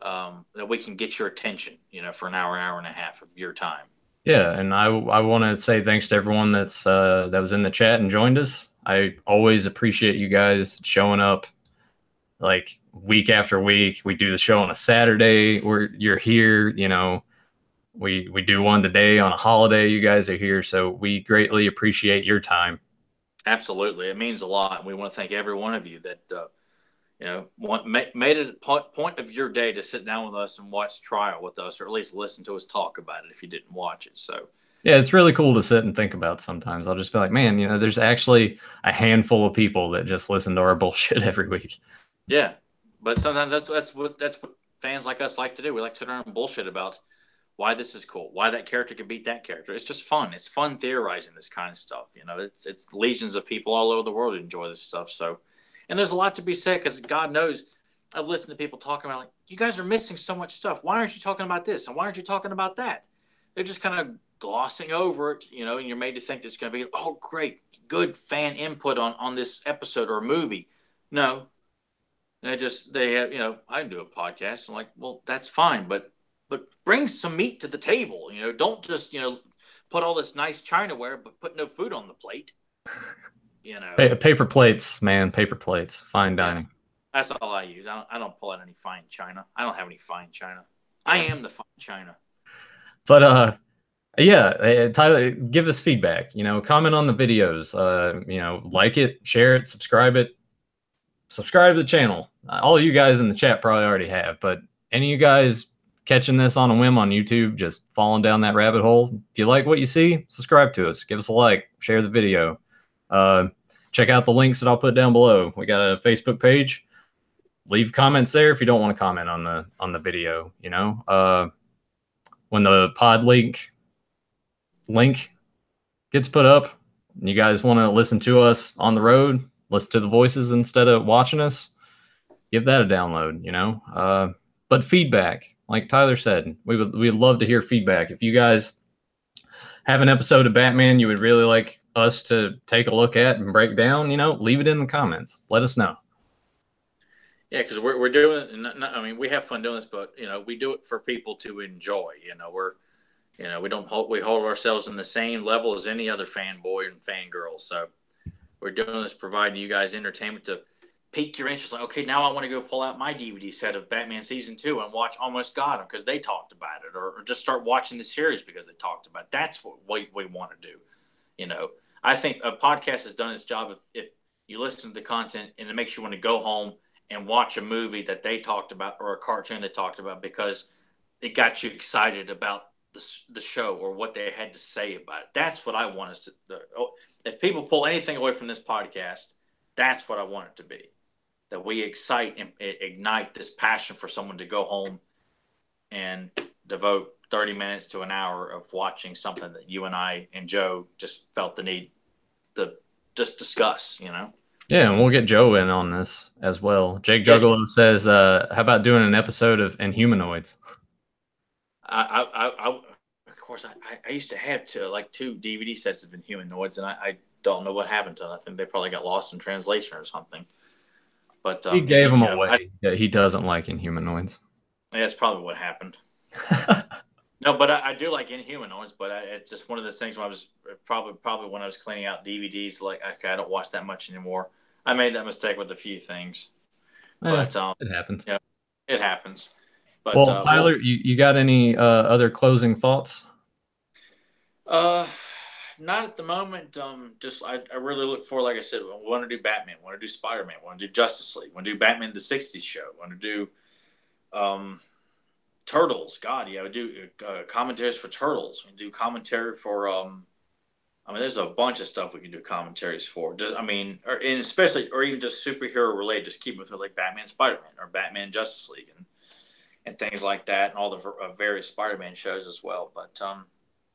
[SPEAKER 2] that we can get your attention, for an hour and a half of your time.
[SPEAKER 1] Yeah, and I want to say thanks to everyone that was in the chat and joined us. I always appreciate you guys showing up, like week after week. We do the show on a Saturday where you're here. We do one today on a holiday. You guys are here, so we greatly appreciate your time.
[SPEAKER 2] Absolutely, it means a lot. We want to thank every one of you that made it a point of your day to sit down with us and watch Trial with us, or at least listen to us talk about it if you didn't watch it. So
[SPEAKER 1] yeah, it's really cool to sit and think about sometimes. I'll just be like, man, there's actually a handful of people that just listen to our bullshit every week.
[SPEAKER 2] Yeah, but sometimes that's what fans like us like to do. We like to sit around and bullshit about why this is cool, why that character can beat that character. It's just fun. It's fun theorizing this kind of stuff. It's legions of people all over the world who enjoy this stuff. So, and there's a lot to be said because God knows I've listened to people talking about, like, you guys are missing so much stuff. Why aren't you talking about this? And why aren't you talking about that? They're just kind of glossing over it, and you're made to think it's going to be, oh, great, good fan input on this episode or a movie. No, they have, I can do a podcast. I'm like, well, that's fine, but bring some meat to the table. Don't just, put all this nice Chinaware, but put no food on the plate.
[SPEAKER 1] Paper plates, man, paper plates, fine dining.
[SPEAKER 2] That's all I use. I don't pull out any fine china. I don't have any fine china. I am the fine china.
[SPEAKER 1] But yeah, Tyler, give us feedback. Comment on the videos. Like it, share it, subscribe to the channel. All of you guys in the chat probably already have, but any of you guys catching this on a whim on YouTube, just falling down that rabbit hole, if you like what you see, subscribe to us, give us a like, share the video. Check out the links that I'll put down below. We got a Facebook page. Leave comments there if you don't want to comment on the video. When the pod link gets put up, and you guys want to listen to us on the road, listen to the voices instead of watching us, give that a download. But feedback, like Tyler said, we'd love to hear feedback. If you guys have an episode of Batman you would really like us to take a look at and break down, leave it in the comments. Let us know.
[SPEAKER 2] Yeah, because we're doing it. We have fun doing this, but we do it for people to enjoy. We hold ourselves in the same level as any other fanboy and fangirl. So we're doing this providing you guys entertainment to pique your interest. Like, okay, now I want to go pull out my DVD set of Batman Season 2 and watch Almost Got Him because they talked about it, or just start watching the series because they talked about it. That's what we want to do. I think a podcast has done its job if you listen to the content and it makes you want to go home and watch a movie that they talked about or a cartoon they talked about because it got you excited about the show or what they had to say about it. That's what I want us to. If people pull anything away from this podcast, that's what I want it to be. That we excite and ignite this passion for someone to go home and devote 30 minutes to an hour of watching something that you and I and Joe just felt the need to just discuss,
[SPEAKER 1] Yeah, and we'll get Joe in on this as well. Jake Juggalo says, how about doing an episode of Inhumanoids?
[SPEAKER 2] Of course, I used to have two DVD sets of Inhumanoids, and I don't know what happened to them. I think they probably got lost in translation or something. But
[SPEAKER 1] he gave them away. He doesn't like Inhumanoids.
[SPEAKER 2] Yeah, that's probably what happened. No, but I do like Inhumanoids, but it's just one of those things when I was probably when I was cleaning out DVDs, like, okay, I don't watch that much anymore. I made that mistake with a few things. But
[SPEAKER 1] it happens.
[SPEAKER 2] Yeah, it happens. But,
[SPEAKER 1] well, Tyler, you got any other closing thoughts?
[SPEAKER 2] Not at the moment. Just I really look forward, like I said, I want to do Batman, want to do Spider-Man, want to do Justice League, want to do Batman the 60s show, want to do Turtles. God, yeah, we do commentaries for Turtles. We do commentary for there's a bunch of stuff we can do commentaries for. Just or even just superhero related. Just keep with it, like Batman, Spider-Man, or Batman, Justice League, and things like that, and all the various Spider-Man shows as well. But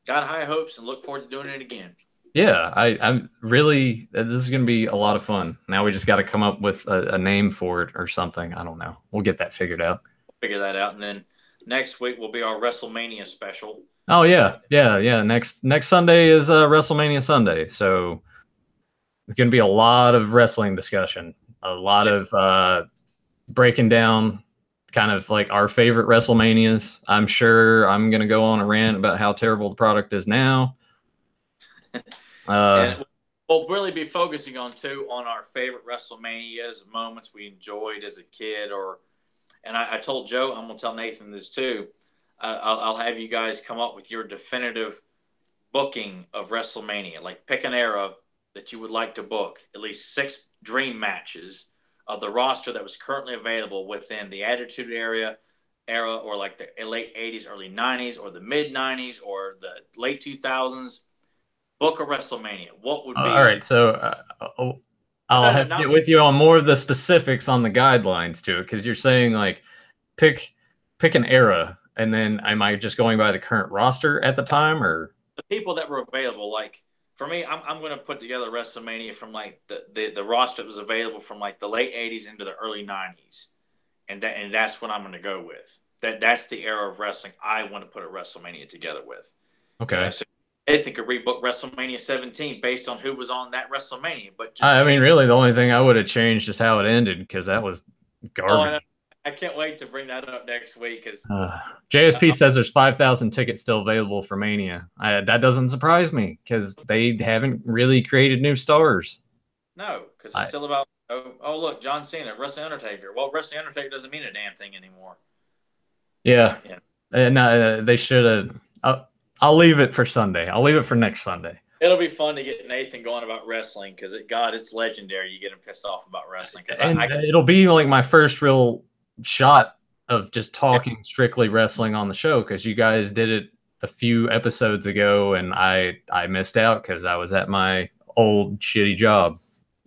[SPEAKER 2] got high hopes and look forward to doing it again.
[SPEAKER 1] Yeah, I'm really. This is going to be a lot of fun. Now we just got to come up with a name for it or something. I don't know. We'll get that figured out.
[SPEAKER 2] Figure that out, and then next week will be our WrestleMania special.
[SPEAKER 1] Oh yeah. Next Sunday is WrestleMania Sunday, so it's going to be a lot of wrestling discussion, a lot of breaking down kind of like our favorite WrestleManias. I'm sure I'm gonna go on a rant about how terrible the product is now.
[SPEAKER 2] And we'll really be focusing on too on our favorite WrestleManias, moments we enjoyed as a kid, or and I told Joe, I'm gonna tell Nathan this too. I'll have you guys come up with your definitive booking of WrestleMania. Like pick an era that you would like to book, at least 6 dream matches of the roster that was currently available within the Attitude era, or like the late '80s, early '90s, or the mid '90s, or the late 2000s. Book a WrestleMania. What would be?
[SPEAKER 1] All right, so I'll have to get with you on more of the specifics on the guidelines to it, because you're saying like pick an era, and then am I just going by the current roster at the time, or
[SPEAKER 2] the people that were available? Like for me, I'm going to put together WrestleMania from like the roster that was available from like the late '80s into the early '90s, and that's what I'm going to go with. That's the era of wrestling I want to put a WrestleMania together with.
[SPEAKER 1] Okay.
[SPEAKER 2] You know, so Nathan could rebook WrestleMania 17 based on who was on that WrestleMania. But just
[SPEAKER 1] I mean, really, the only thing I would have changed is how it ended, because that was garbage.
[SPEAKER 2] I can't wait to bring that up next week. Because
[SPEAKER 1] JSP says there's 5,000 tickets still available for Mania. That doesn't surprise me, because they haven't really created new stars.
[SPEAKER 2] No, because it's still about oh look, John Cena, Wrestling Undertaker. Well, Wrestling Undertaker doesn't mean a damn thing anymore.
[SPEAKER 1] Yeah. And they should have. I'll leave it for Sunday. I'll leave it for next Sunday.
[SPEAKER 2] It'll be fun to get Nathan going about wrestling, because it's legendary. You get him pissed off about wrestling.
[SPEAKER 1] It'll be like my first real shot of just talking strictly wrestling on the show, because you guys did it a few episodes ago, and I missed out because I was at my old shitty job.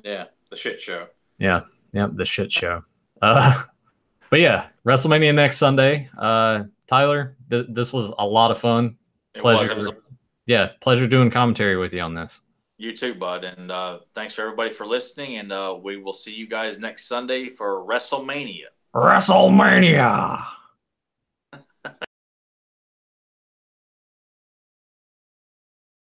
[SPEAKER 2] Yeah, the shit show.
[SPEAKER 1] Yeah, the shit show. But yeah, WrestleMania next Sunday. Tyler, this was a lot of fun. Pleasure. Pleasure doing commentary with you on this.
[SPEAKER 2] You too, bud. And thanks for everybody for listening. And we will see you guys next Sunday for WrestleMania.
[SPEAKER 1] WrestleMania.